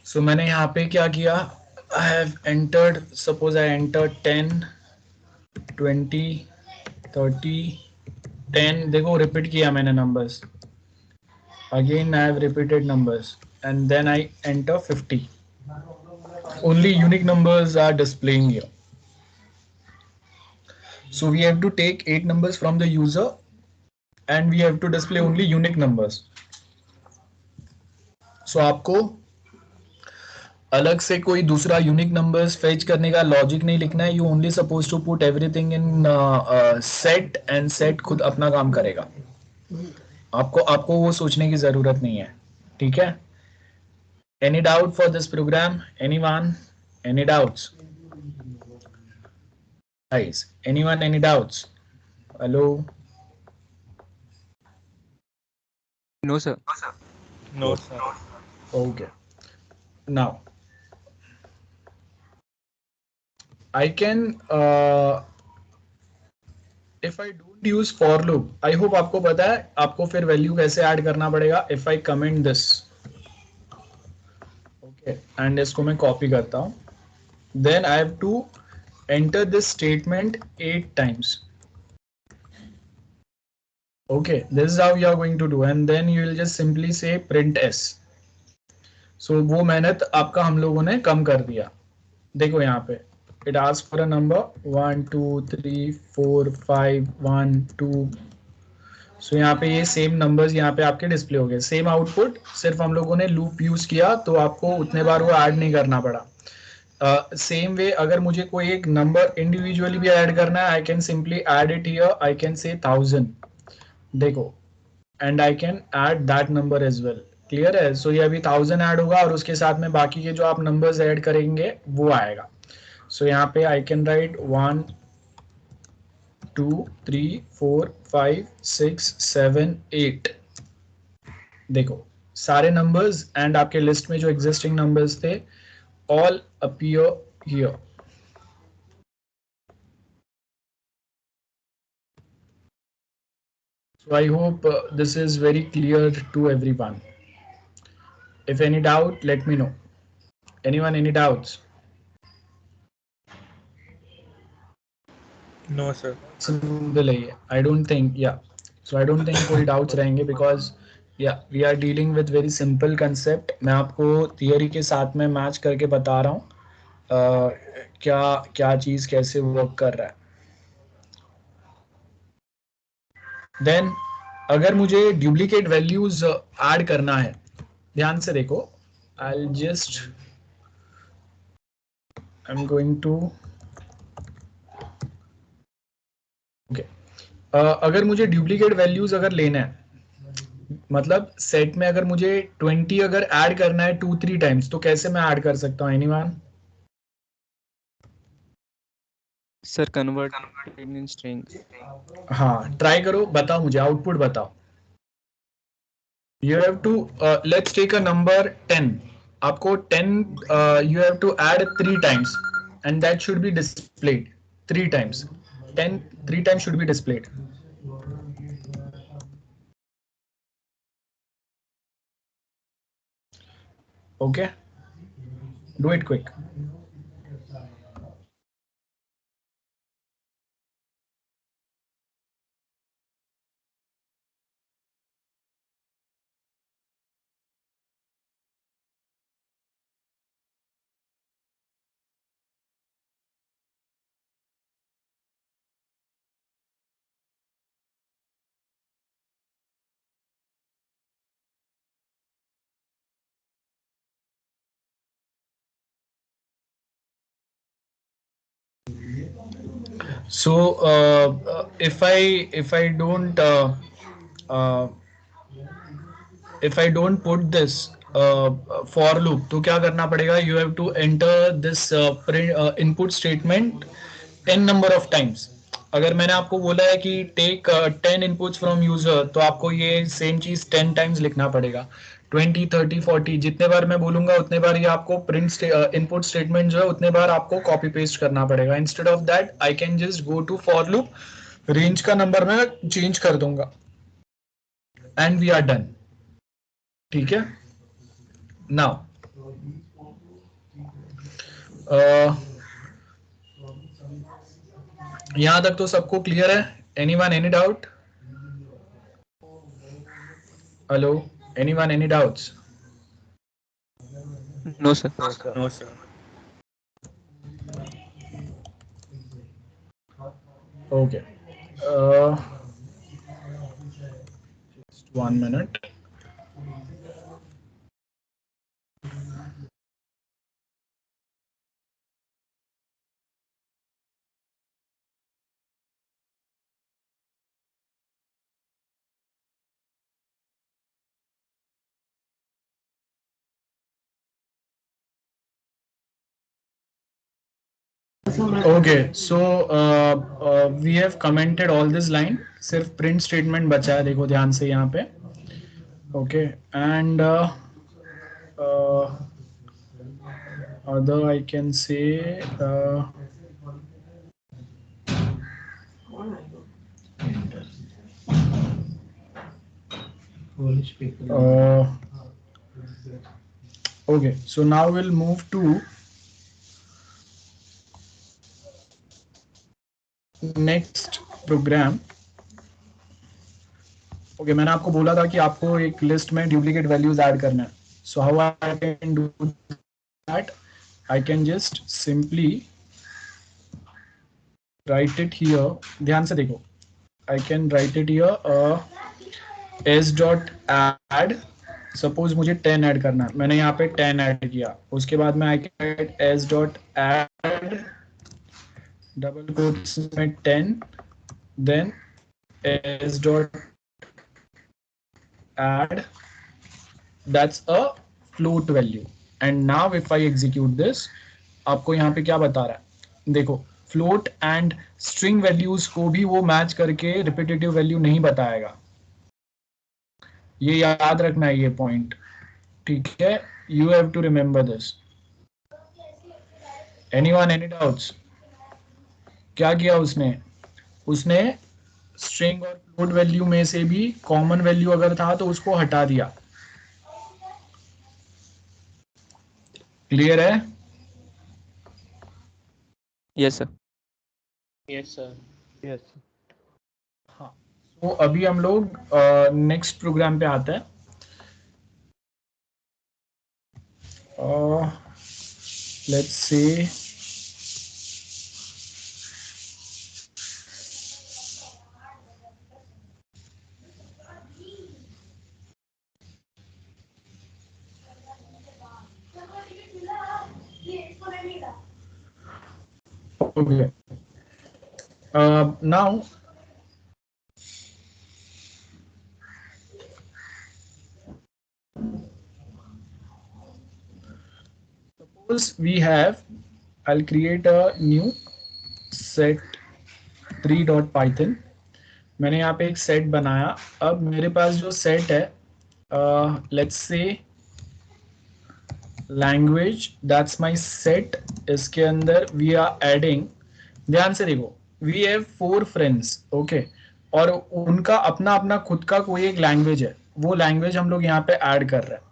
So मैंने यहाँ पे क्या किया? I have entered, suppose I entered 10, 20, 30, 10. देखो रिपीट किया मैंने numbers. Again I have repeated numbers and then I enter 50. Only unique numbers are displaying here. So we have to take 8 numbers from the user and we have to display only unique numbers. So आपको अलग से कोई दूसरा यूनिक नंबर्स फेच करने का लॉजिक नहीं लिखना है. You only suppose to put everything in set and set खुद अपना काम करेगा. आपको आपको वो सोचने की जरूरत नहीं है. ठीक है. Any doubt for this program? Anyone? Any doubts guys? Anyone? Any doubts? Hello? No, sir. No, sir. Okay. Now I can if I don't use for loop, I hope आपको पता है आपको फिर वैल्यू कैसे ऐड करना पड़ेगा. If I comment this, okay, and इसको मैं कॉपी करता हूँ, then I have to enter this statement 8 times. Okay, this is how you are going to do, and then you will just simply say print s. So वो मेहनत आपका हम लोगों ने कम कर दिया. देखो यहाँ पे it asks for a number 1 2 3 4 5 1 2. सो यहाँ पे ये सेम नंबर्स यहाँ पे आपके डिस्प्ले हो गए. सेम आउटपुट, सिर्फ हम लोगों ने लूप यूज किया तो आपको उतने बार वो ऐड नहीं करना पड़ा. सेम वे अगर मुझे कोई एक नंबर इंडिविजुअली भी ऐड करना है, I can simply add it here. I can say 1000. देखो, and I can add that number as well. Clear है? सो ये अभी 1000 ऐड होगा और उसके साथ में बाकी के जो आप नंबर्स ऐड करेंगे वो आएगा. सो यहाँ पे आई कैन राइट 1 2 3 4 5 6 7 8. देखो सारे नंबर्स एंड आपके लिस्ट में जो एग्जिस्टिंग नंबर्स थे all appear here. So I hope this is very clear to everyone. If any doubt, let me know. Anyone, any doubts? No, sir. Simple है ये. I don't think, yeah. So I don't think कोई doubts रहेंगे because yeah, we are dealing with very simple concept. मैं आपको theory के साथ में मैच करके बता रहा हूँ क्या क्या चीज कैसे वर्क कर रहा है. देन अगर मुझे डुप्लीकेट वैल्यूज ऐड करना है, ध्यान से देखो. I just I am going to okay. अगर मुझे डुप्लीकेट वैल्यूज अगर लेना है, मतलब सेट में अगर मुझे 20 अगर ऐड करना है 2-3 टाइम्स, तो कैसे मैं ऐड कर सकता हूँ? Anyone? Sir, convert in string. हाँ, ट्राई करो, बताओ मुझे, आउटपुट बताओ. You have to let's take a number 10. आपको 10 you have to add 3 times and that should be displayed 3 times. 10 3 times should be displayed. Okay, do it quick. So if I don't uh, if I don't put this for loop, तो क्या करना पड़ेगा? You have to enter this input statement 10 number of times. अगर मैंने आपको बोला है कि टेक 10 इनपुट्स फ्रॉम यूजर, तो आपको ये सेम चीज 10 टाइम्स लिखना पड़ेगा. 20 30 40 जितने बार मैं बोलूंगा उतने बार ये आपको प्रिंट इनपुट स्टेटमेंट जो है उतने बार आपको कॉपी पेस्ट करना पड़ेगा. Instead of that I can just go to for loop, range का नंबर मैं चेंज कर दूंगा एंड वी आर डन. ठीक है. नाउ यहां तक तो सबको क्लियर है? Anyone, any doubt? Hello, anyone, any doubts? No, sir. No, sir. Okay. Just 1 minute. Okay, so we have commented all this line. सिर्फ print statement बचा है, देखो ध्यान से यहाँ पे. Okay, and other I can say okay, so now we'll move to next program. Okay, मैंने आपको बोला था कि आपको एक लिस्ट में डुप्लीकेट वैल्यूज ऐड करना है. So how I can do that? I can just simply write it here. ध्यान से देखो. I can write it here. S dot add. Suppose मुझे 10 ऐड करना है. मैंने यहाँ पे 10 ऐड किया. उसके बाद में I can write S dot add double quotes में 10. Then S dot add. That's a float value. And now if I execute this, आपको यहाँ पे क्या बता रहा है? देखो, float and string values को भी वो मैच करके repetitive value नहीं बताएगा. ये याद रखना है ये पॉइंट, ठीक है? You have to remember this. Anyone any doubts? क्या किया उसने? उसने string और float value में से भी common value अगर था तो उसको हटा दिया. क्लियर है? Yes, sir. Yes, sir. Yes. हाँ, तो अभी हम लोग नेक्स्ट प्रोग्राम पे आते हैं. Let's say okay. Now suppose we have, I'll create a new set3.python. मैंने यहाँ पे एक सेट बनाया. अब मेरे पास जो सेट है, let's say language, that's my set. इसके अंदर वी आर एडिंग, ध्यान से देखो, वी हैव 4 फ्रेंड्स. ओके, और उनका अपना अपना खुद का कोई एक लैंग्वेज है. वो लैंग्वेज हम लोग यहाँ पे ऐड कर रहे हैं,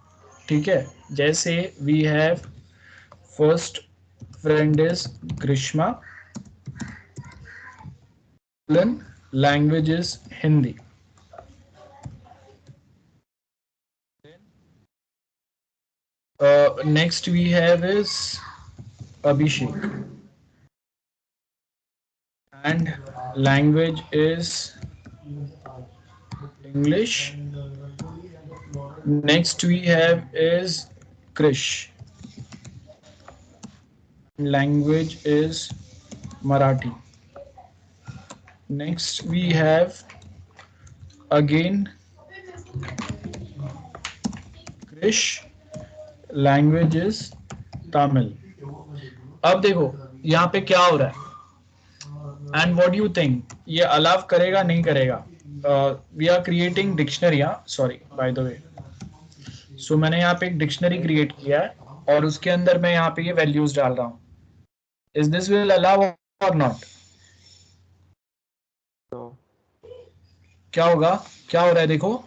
ठीक है? जैसे we have first friend is Greeshma, language is Hindi. Next we have is Abhishek and language is English. Next we have is Krish, language is Marathi. Next we have again Krish, language is Tamil. अब देखो यहाँ पे क्या हो रहा है, एंड व्हाट यू थिंक, ये अलाउ करेगा नहीं करेगा? We are creating dictionary. Sorry by the way. So मैंने यहाँ पे एक डिक्शनरी क्रिएट किया है और उसके अंदर मैं यहाँ पे ये वैल्यूज डाल रहा हूँ. इज दिस विल अलाउ और नॉट? क्या होगा? क्या हो रहा है देखो,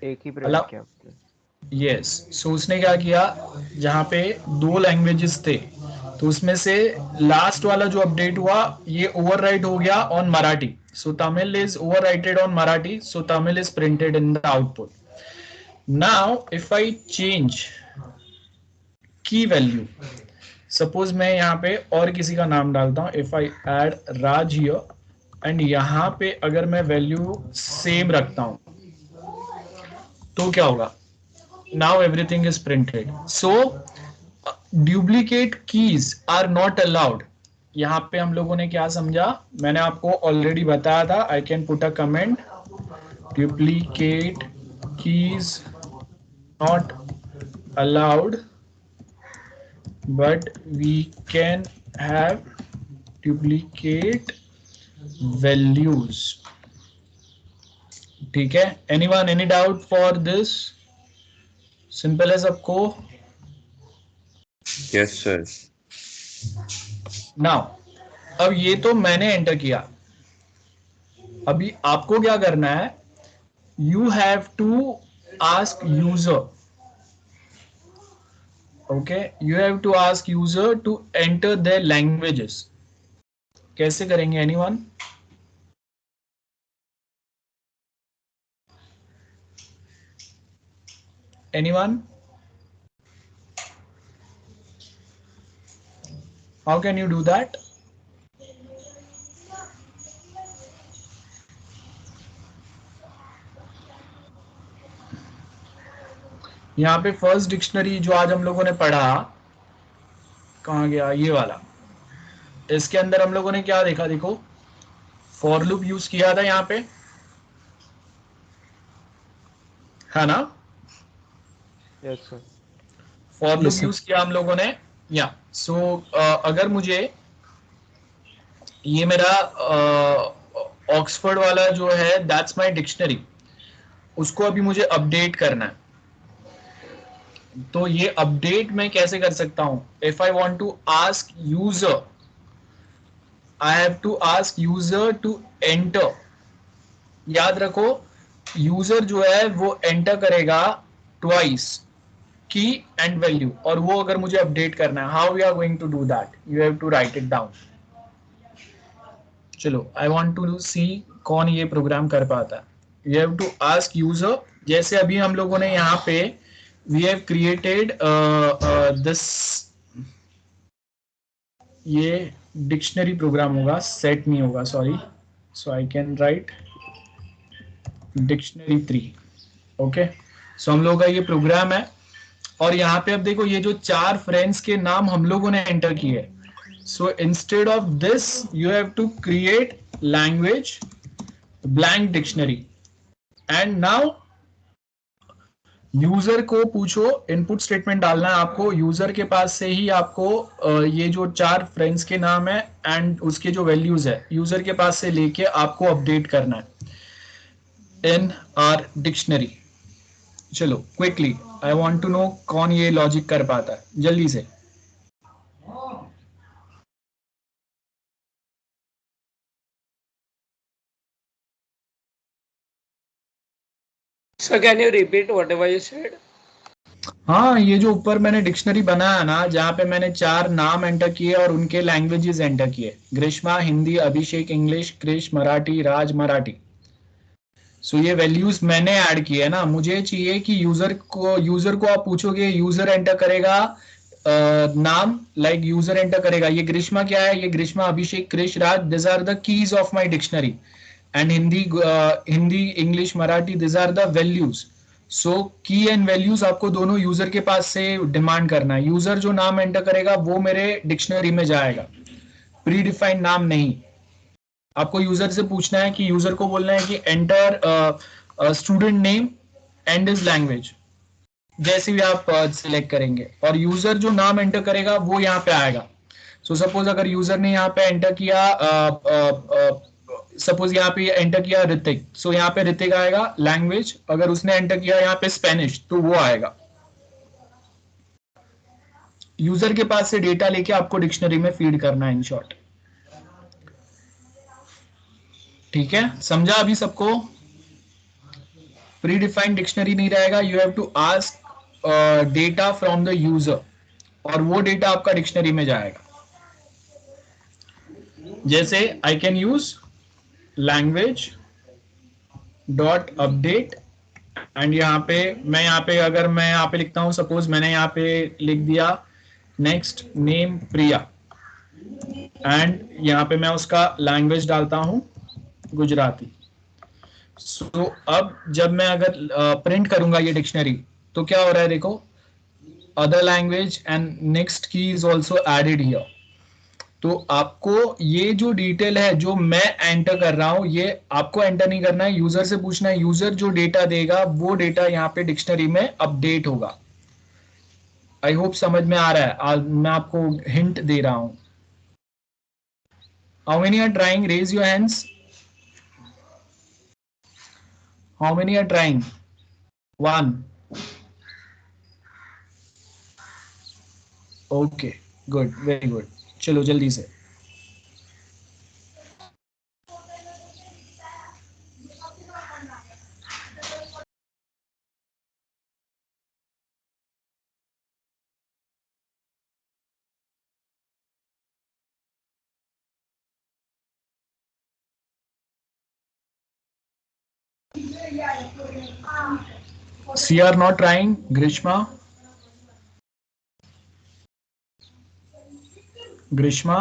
एक ही प्रिंट किया. यस. सो उसने क्या किया, जहाँ पे 2 लैंग्वेजेस थे तो उसमें से लास्ट वाला जो अपडेट हुआ ये ओवरराइट हो गया on Marathi. So Tamil is overwrited on Marathi, so Tamil is printed in the output. Now if I change key value, suppose मैं यहाँ पे और किसी का नाम डालता हूँ, if I add Raj here, and यहाँ पे अगर मैं वैल्यू सेम रखता हूँ तो क्या होगा? Now everything is printed. So duplicate keys are not allowed. यहाँ पे हम लोगों ने क्या समझा, मैंने आपको ऑलरेडी बताया था. I can put a comment, duplicate keys not allowed but we can have duplicate values. ठीक है, anyone any doubt for this? Simple है सबको? Yes, sir. नाउ अब ये तो मैंने एंटर किया, अभी आपको क्या करना है, you have to ask user, okay, you have to ask user to enter their languages. कैसे करेंगे anyone? Anyone? How can you do that? यहाँ पे फर्स्ट डिक्शनरी जो आज हम लोगों ने पढ़ा, कहाँ गया ये वाला, इसके अंदर हम लोगों ने क्या देखा, देखो फॉर लूप यूज किया था यहाँ पे, है ना? Yes sir. For loop Yes, sir. Use किया हम लोगों ने. या सो अगर मुझे ये मेरा ऑक्सफोर्ड वाला जो है दैट्स माय डिक्शनरी, उसको अभी मुझे अपडेट करना है, तो ये अपडेट मैं कैसे कर सकता हूं? If I want to ask user, I have to ask user to enter. याद रखो, यूजर जो है वो एंटर करेगा ट्वाइस की एंड वैल्यू, और वो अगर मुझे अपडेट करना है, how we are going to do that? You have to write it down. चलो, आई वांट टू सी कौन ये प्रोग्राम कर पाता है. You have to ask user, जैसे अभी हम लोगों ने यहाँ पे वी हैव क्रिएटेड दिस, ये डिक्शनरी प्रोग्राम होगा, सेट नहीं होगा, sorry. So I can write dictionary 3. Okay, so हम लोगों का ये प्रोग्राम है, और यहाँ पे अब देखो ये जो 4 फ्रेंड्स के नाम हम लोगों ने एंटर किए. So instead of this you have to create language blank dictionary, and now user को पूछो, इनपुट स्टेटमेंट डालना है आपको, यूजर के पास से ही आपको ये जो 4 फ्रेंड्स के नाम है एंड उसके जो वैल्यूज है, यूजर के पास से लेके आपको अपडेट करना है इन आवर डिक्शनरी. चलो quickly, I want to know कौन ये लॉजिक कर पाता है, जल्दी से. So can you repeat whatever you said? हाँ, ये जो ऊपर मैंने डिक्शनरी बनाया ना, जहाँ पे मैंने 4 नाम एंटर किए और उनके लैंग्वेजेस एंटर किए, ग्रीष्मा हिंदी, अभिषेक इंग्लिश, क्रिश मराठी, राज मराठी. सो ये वैल्यूज मैंने ऐड किए है ना. मुझे चाहिए कि यूजर को आप पूछोगे, यूजर एंटर करेगा नाम, लाइक यूजर एंटर करेगा ये ग्रीष्मा क्या है, ये Grishma, Abhishek, Krish, Raj, this are the keys of my dictionary, and Hindi, English, Marathi, this are the values. So key and values आपको दोनों यूजर के पास से डिमांड करना है. यूजर जो नाम एंटर करेगा वो मेरे डिक्शनरी में जाएगा, प्री डिफाइंड नाम नहीं. आपको यूजर से पूछना है कि यूजर को बोलना है कि enter student name and his language, जैसे भी आप सिलेक्ट करेंगे, और यूजर जो नाम एंटर करेगा वो यहाँ पे आएगा. सो सपोज अगर यूजर ने यहाँ पे एंटर किया, सपोज यहाँ पे एंटर किया ऋतिक, सो यहाँ पे ऋतिक आएगा. लैंग्वेज अगर उसने एंटर किया यहाँ पे स्पेनिश, तो वो आएगा. यूजर के पास से डेटा लेके आपको डिक्शनरी में फीड करना है, इन शॉर्ट. ठीक है, समझा अभी सबको? प्री डिफाइंड डिक्शनरी नहीं रहेगा, you have to ask data from the user, और वो डेटा आपका डिक्शनरी में जाएगा. जैसे I can use language dot update, and यहाँ पे अगर मैं यहाँ पे लिखता हूं, सपोज मैंने यहाँ पे लिख दिया नेक्स्ट नेम प्रिया, एंड यहाँ पे मैं उसका लैंग्वेज डालता हूं गुजराती. सो अब जब मैं अगर प्रिंट करूंगा ये डिक्शनरी, तो क्या हो रहा है देखो, अदर लैंग्वेज एंड नेक्स्ट की इज ऑल्सो एडेड हियर. तो आपको ये जो डिटेल है जो मैं एंटर कर रहा हूं, ये आपको एंटर नहीं करना है, यूजर से पूछना है. यूजर जो डेटा देगा वो डेटा यहाँ पे डिक्शनरी में अपडेट होगा. आई होप समझ में आ रहा है। मैं आपको हिंट दे रहा हूं। How many are trying? Raise your hands. How many are trying? 1। Okay, good, very good. चलो जल्दी से। See are not trying? Greeshma? Greeshma?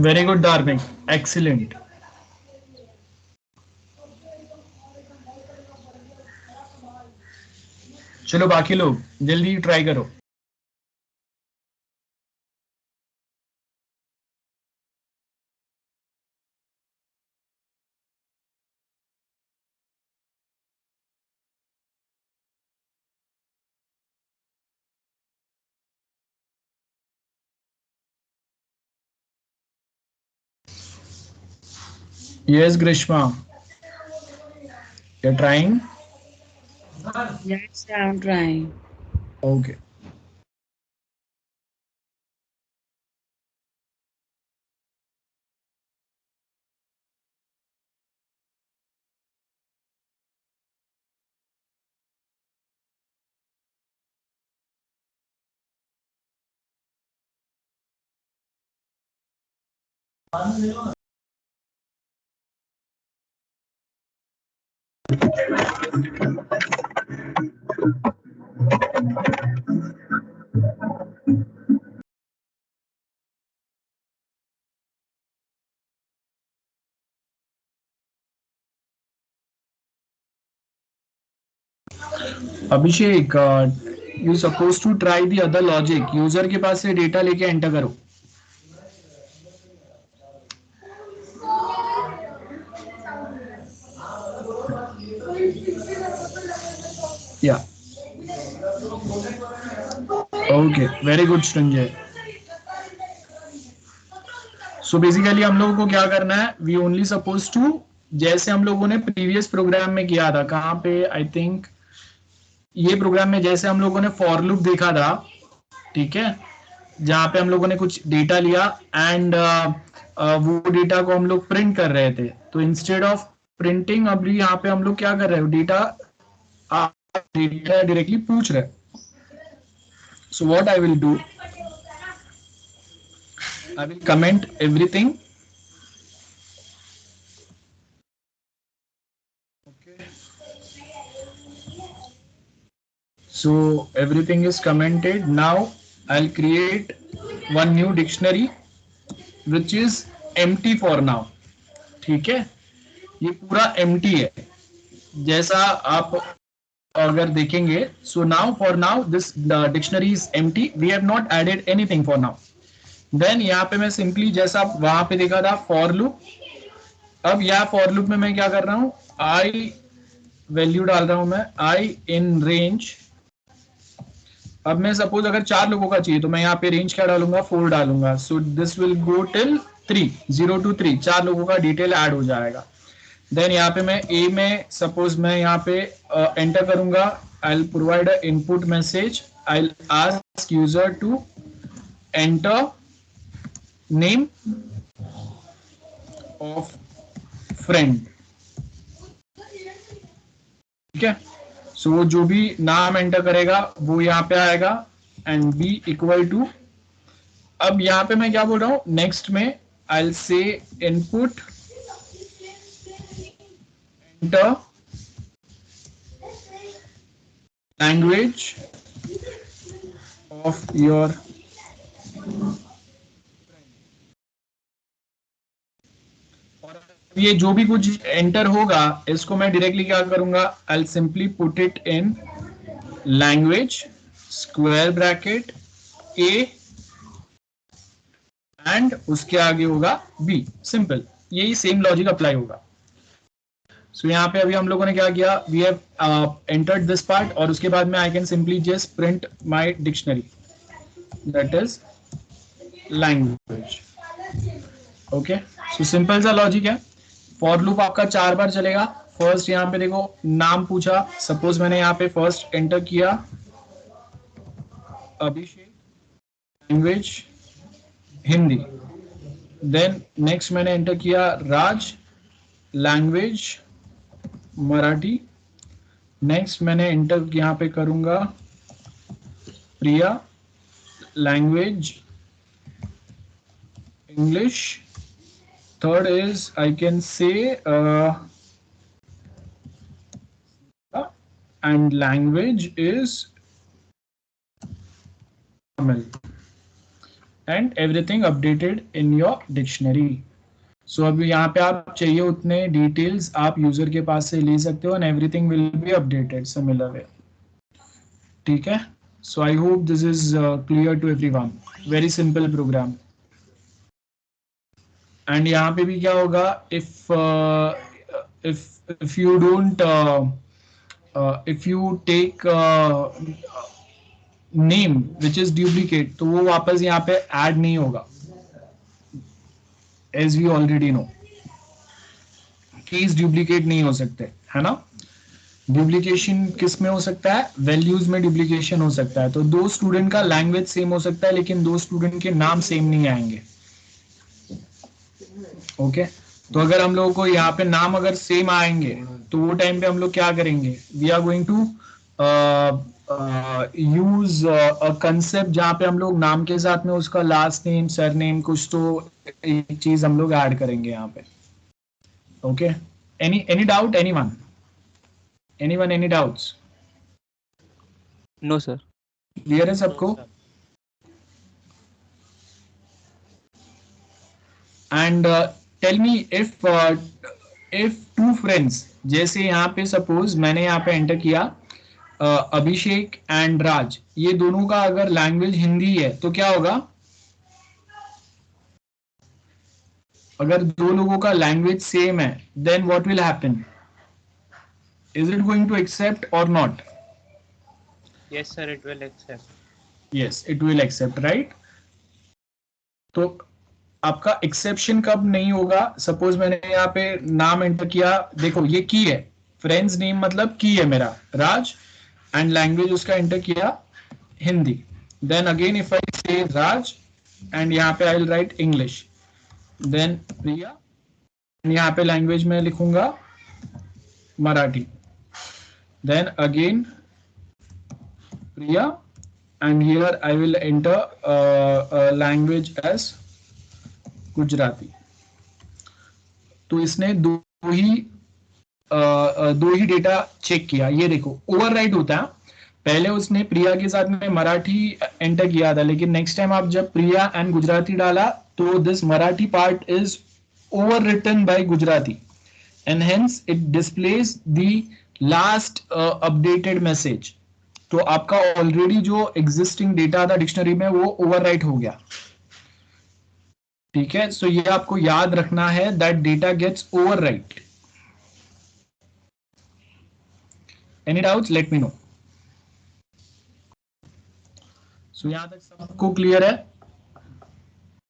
Very good Dharmik, excellent. चलो बाकी लोग जल्दी ट्राई करो। Yes, Grishma. You're trying? Yes, I'm trying. Okay. Abhishek, you supposed to try the other logic. User के पास से डेटा लेके एंटर करो. Yeah. Okay. Very good, Srinjay. So basically हम लोगों को क्या करना है? We only supposed to, जैसे हम लोगों ने प्रीवियस प्रोग्राम में किया था, कहाँ पे? आई थिंक ये प्रोग्राम में जैसे हम लोगों ने फॉर लूप देखा था, ठीक है, जहां पे हम लोगों ने कुछ डेटा लिया एंड वो डेटा को हम लोग प्रिंट कर रहे थे। तो इंस्टेड ऑफ प्रिंटिंग अब यहाँ पे हम लोग क्या कर रहे हो, डेटा डायरेक्टली पूछ रहे। So what I will do, I will comment everything. So everything is commented. Now I'll create one new dictionary which is empty for now. ठीक है, ये पूरा empty है जैसा आप अगर देखेंगे। So now for now this the dictionary is empty. We have not added anything for now. Then यहाँ पे मैं simply जैसा वहां पे देखा था for loop, अब यहाँ for loop में मैं क्या कर रहा हूँ, I वैल्यू डाल रहा हूं मैं I in range। अब मैं सपोज अगर 4 लोगों का चाहिए तो मैं यहाँ पे रेंज क्या डालूंगा, 4 डालूंगा। So this will go till 3, 0 to 3, 4 लोगों का डिटेल ऐड हो जाएगा। देन यहाँ पे मैं ए में सपोज मैं यहाँ पे एंटर करूंगा, I will provide a input message, I will ask user to enter name of friend. ठीक है, सो वो जो भी नाम एंटर करेगा वो यहाँ पे आएगा एंड बी इक्वल टू, अब यहाँ पे मैं क्या बोल रहा हूँ, नेक्स्ट में I will say input enter language of your, ये जो भी कुछ एंटर होगा इसको मैं डायरेक्टली क्या करूंगा, I simply put it in language square bracket A and उसके आगे होगा बी, सिंपल, यही सेम लॉजिक अप्लाई होगा। सो यहाँ पे अभी हम लोगों ने क्या किया, we have entered this part और उसके बाद में I can simply just print my dictionary, that is language. Okay, so simple सा लॉजिक है। फॉर लूप आपका 4 बार चलेगा। फर्स्ट यहाँ पे देखो नाम पूछा, सपोज मैंने यहाँ पे फर्स्ट एंटर किया Abhishek, language Hindi. Then next मैंने एंटर किया राज, लैंग्वेज मराठी। नेक्स्ट मैंने एंटर यहाँ पे करूंगा Priya, language English. Third is I can say and language is Tamil and everything updated in your dictionary. So अभी यहाँ पे आप चाहिए उतने डिटेल्स आप यूजर के पास से ले सकते हो and everything will be updated similar way. ठीक है, so I hope this is clear to everyone. Very simple program. And यहाँ पे भी क्या होगा, if you don't if you take name which is duplicate तो वो वापस यहाँ पे ऐड नहीं होगा, as we already know keys duplicate नहीं हो सकते, है ना। डुप्लीकेशन किस में हो सकता है, वैल्यूज में डुप्लीकेशन हो सकता है। तो दो स्टूडेंट का लैंग्वेज सेम हो सकता है लेकिन दो स्टूडेंट के नाम सेम नहीं आएंगे। ओके, तो अगर हम लोगों को यहाँ पे नाम अगर सेम आएंगे तो वो टाइम पे हम लोग क्या करेंगे, we are going to use a concept जहाँ पे हम लोग नाम के साथ में उसका लास्ट नेम सर नेम कुछ तो एक चीज हम लोग ऐड करेंगे यहाँ पे। Okay, any doubt, anyone any doubts? No, sir. Clear है सबको? And tell me if two friends, जैसे यहाँ पे सपोज मैंने यहाँ पे एंटर किया अभिषेक एंड राज, ये दोनों का अगर लैंग्वेज हिंदी है तो क्या होगा, अगर दो लोगों का लैंग्वेज सेम है then what will happen, is it going to accept और not? Yes, sir, it will accept. Yes it will accept, right. तो आपका एक्सेप्शन कब नहीं होगा, सपोज मैंने यहाँ पे नाम एंटर किया, देखो ये की है, फ्रेंड्स नेम मतलब की है मेरा राज एंड लैंग्वेज उसका एंटर किया Hindi. Then again if I say Raj and यहाँ पे I will write English, then Priya यहाँ पे लैंग्वेज में लिखूंगा Marathi, then again Priya and here I will enter language as Gujarati. तो इसने दो ही डेटा चेक किया। ये देखो ओवरराइट होता है, पहले उसने प्रिया के साथ में मराठी एंटर किया था लेकिन नेक्स्ट टाइम आप जब प्रिया एंड गुजराती डाला तो this Marathi part is overwritten by Gujarati and hence it displays the last updated message. तो आपका ऑलरेडी जो एग्जिस्टिंग डेटा था डिक्शनरी में वो ओवरराइट हो गया। ठीक है, सो ये आपको याद रखना है that data gets overwrite. Any doubts, let me know. So यहां तक सबको क्लियर है,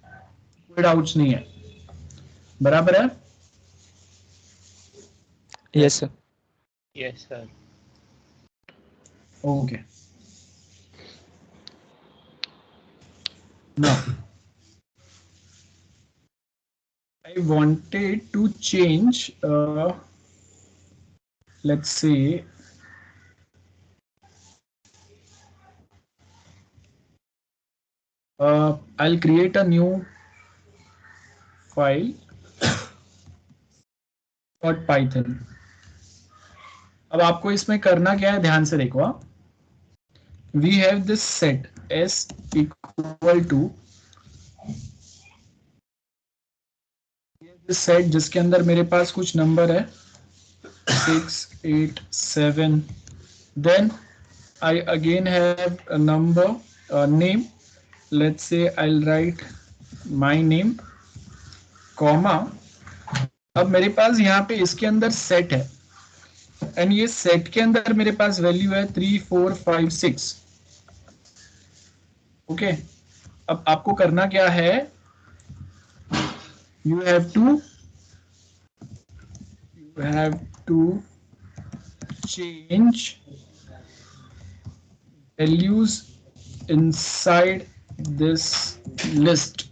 कोई डाउट्स नहीं है, बराबर है? Yes, sir. Yes, sir. Okay, now I wanted to change, let's say, I'll create a new file .python। अब आपको इसमें करना क्या है, ध्यान से देखो। We have this set s equal to set जिसके अंदर मेरे पास कुछ नंबर है 6, 8, 7. Then I again have a number, name. Let's say I'll write my name, comma. अब मेरे पास यहाँ पे इसके अंदर सेट है एंड ये सेट के अंदर मेरे पास वैल्यू है 3, 4, 5, 6. ओके, अब आपको करना क्या है, you have to change values inside this list,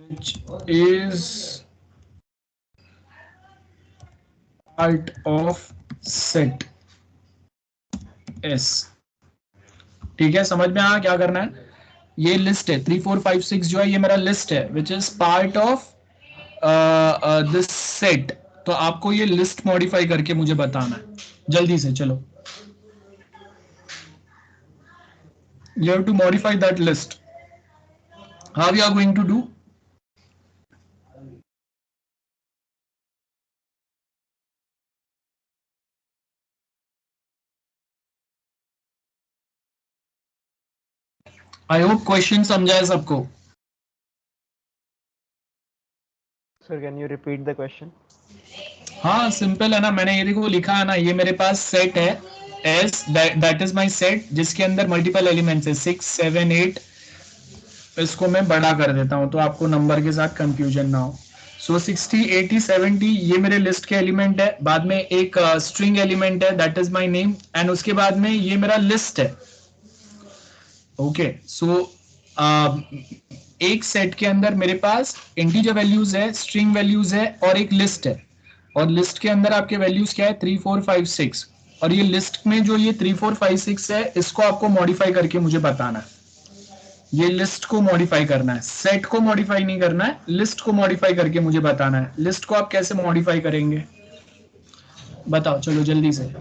which is part of set S. ठीक है, समझ में आया क्या करना है? ये लिस्ट है 3, 4, 5, 6 जो है ये मेरा लिस्ट है which is part of this set. तो आपको ये लिस्ट मॉडिफाई करके मुझे बताना है जल्दी से. चलो, you have to modify that list. How you are going to do? I hope question समझा है सबको. Sir, can you repeat the question? हाँ, सिंपल है ना, मैंने ये देखो लिखा है ना, ये मेरे पास सेट है S, that is my set जिसके अंदर मल्टीपल एलिमेंट्स है 6, 7, 8. इसको मैं बड़ा कर देता हूं तो आपको नंबर के साथ कंफ्यूजन ना हो. सो 60, 80, 70 ये मेरे लिस्ट के एलिमेंट है. बाद में एक स्ट्रिंग एलिमेंट है that is my name and उसके बाद में ये मेरा लिस्ट है. ओके, सो एक सेट के अंदर मेरे पास इंटीजर वैल्यूज है, स्ट्रिंग वैल्यूज है और एक लिस्ट है. और लिस्ट के अंदर आपके वैल्यूज क्या है 3, 4, 5, 6. और ये लिस्ट में जो ये 3, 4, 5, 6 है इसको आपको मॉडिफाई करके मुझे बताना है. ये लिस्ट को मॉडिफाई करना है, सेट को मॉडिफाई नहीं करना है, लिस्ट को मॉडिफाई करके मुझे बताना है. लिस्ट को आप कैसे मॉडिफाई करेंगे बताओ, चलो जल्दी से.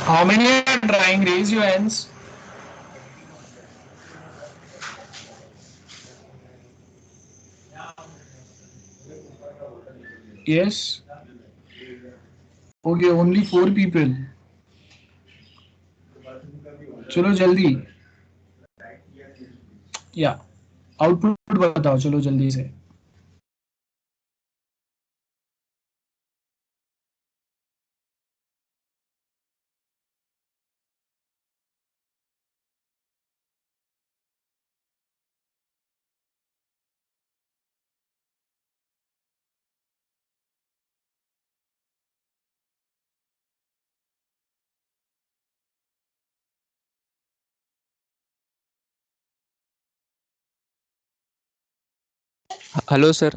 How many are trying? Raise your hands. Yes. Okay, only 4 people. चलो जल्दी. या आउटपुट बताओ चलो जल्दी से. Hello, sir.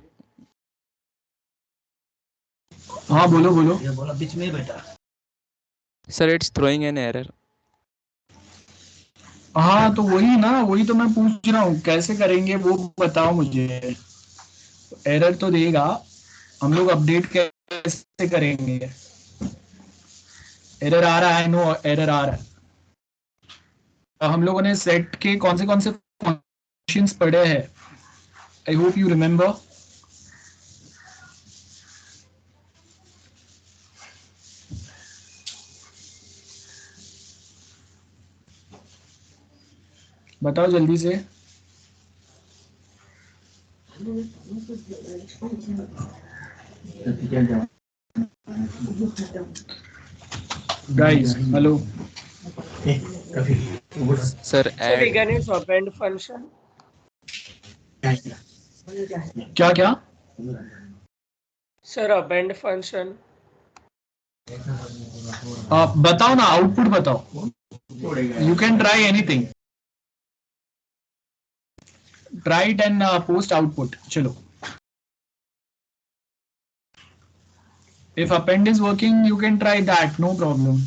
हाँ बोलो बोलो. Sir, it's throwing an error. हाँ तो वही ना, वही तो मैं पूछ रहा हूँ कैसे करेंगे वो बताओ मुझे. एरर तो देगा, हम लोग अपडेट कैसे करेंगे? एरर आ रहा है, नो एरर आ रहा है. हम लोगों ने सेट के कौन से फंक्शंस पढ़े हैं? I hope you remember. बताओ जल्दी से. Guys hello. Sir, So add. again is append function. क्या क्या? Sir, append function. बताओ ना, आउटपुट बताओ. You can try anything. Try it and post output. चलो If append is working, you can try that, no problem.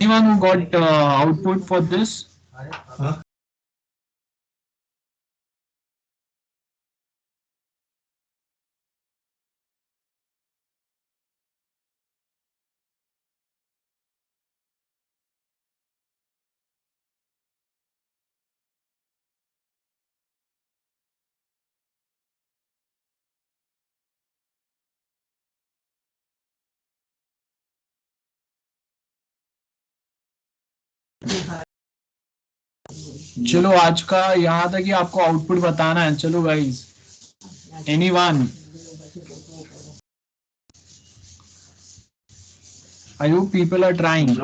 Anyone who got output for this? चलो आज का यहाँ तक ही आपको आउटपुट बताना है. चलो guys, anyone? I hope people are trying.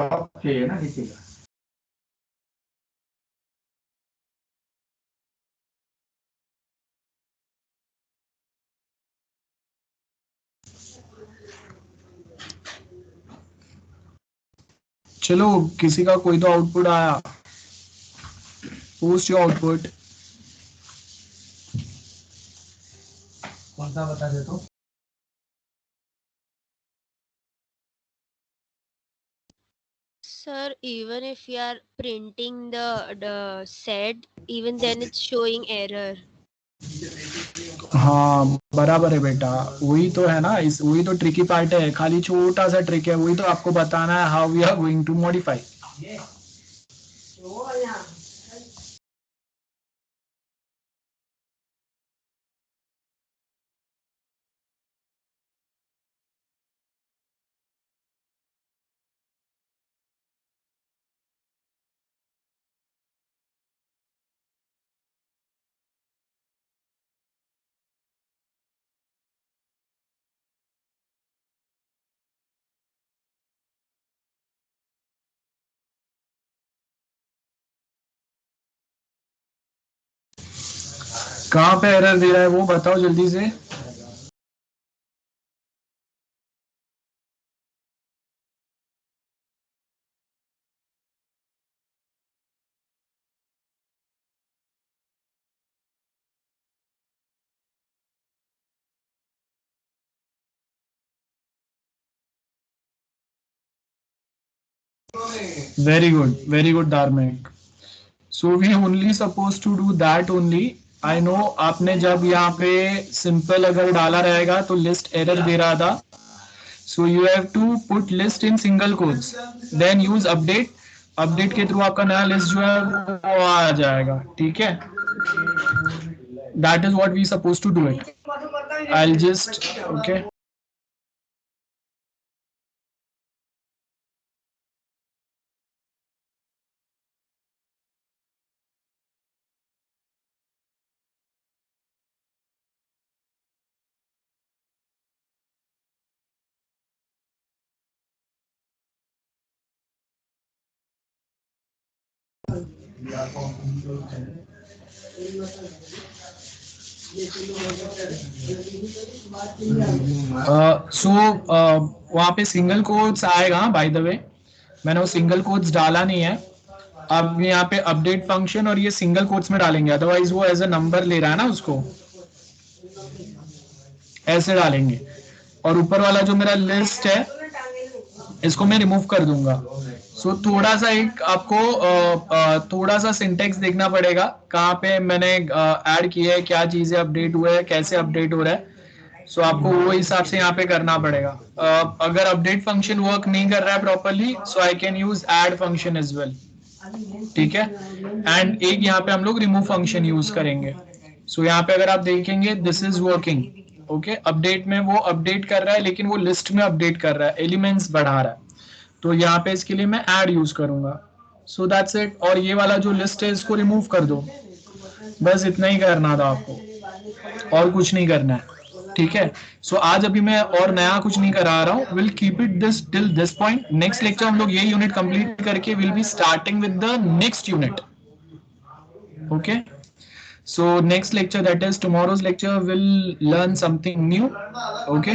चलो किसी का कोई तो आउटपुट आया. Post your output. कौन सा बता दे तो. Sir, even if you are printing the set, even then it's showing error. हाँ बराबर है बेटा, वही तो है ना, इस वही तो ट्रिकी पार्ट है. खाली छोटा सा ट्रिक है, वही तो आपको बताना है how we are going to modify. कहाँ पे एरर दे रहा है वो बताओ जल्दी से. Very good Dharmic. So we only supposed to do that only. I know आपने जब यहाँ पे simple अगर डाला रहेगा तो list error दे रहा था. So you have to put list in single quotes. Then use update. Update के थ्रू आपका नया list जो है वो आ जाएगा. ठीक है? That is what we supposed to do it. I'll just okay. वहाँ पे सिंगल कोट्स आएगा. बाय द वे मैंने वो सिंगल कोट्स डाला नहीं है. अब यहाँ पे अपडेट फंक्शन और ये सिंगल कोट्स में डालेंगे, अदरवाइज वो एज अ नंबर ले रहा है ना, उसको ऐसे डालेंगे. और ऊपर वाला जो मेरा लिस्ट है इसको मैं रिमूव कर दूंगा. सो थोड़ा सा एक आपको थोड़ा सा सिंटेक्स देखना पड़ेगा, कहाँ पे मैंने ऐड किया है, क्या चीजें अपडेट हुए हैं, कैसे अपडेट हो रहा है. सो आपको वो हिसाब से यहाँ पे करना पड़ेगा. अगर अपडेट फंक्शन वर्क नहीं कर रहा है properly, so I can use add function as well. ठीक है? एंड एक यहाँ पे हम लोग रिमूव फंक्शन यूज करेंगे. सो यहाँ पे अगर आप देखेंगे this is working. Okay, update में वो अपडेट कर रहा है, लेकिन वो लिस्ट में अपडेट कर रहा है, एलिमेंट्स बढ़ा रहा है. तो यहाँ पे इसके लिए मैं ऐड यूज करूंगा. So that's it. और ये वाला जो लिस्ट है इसको रिमूव कर दो. बस इतना ही करना था आपको, और कुछ नहीं करना है. ठीक है? सो आज अभी मैं और नया कुछ नहीं करा रहा हूँ. Will keep it this till this point. Next lecture हम लोग ये यूनिट कंप्लीट करके will be starting with the next unit. Okay, so next lecture, that is tomorrow's lecture, will learn something new. Okay.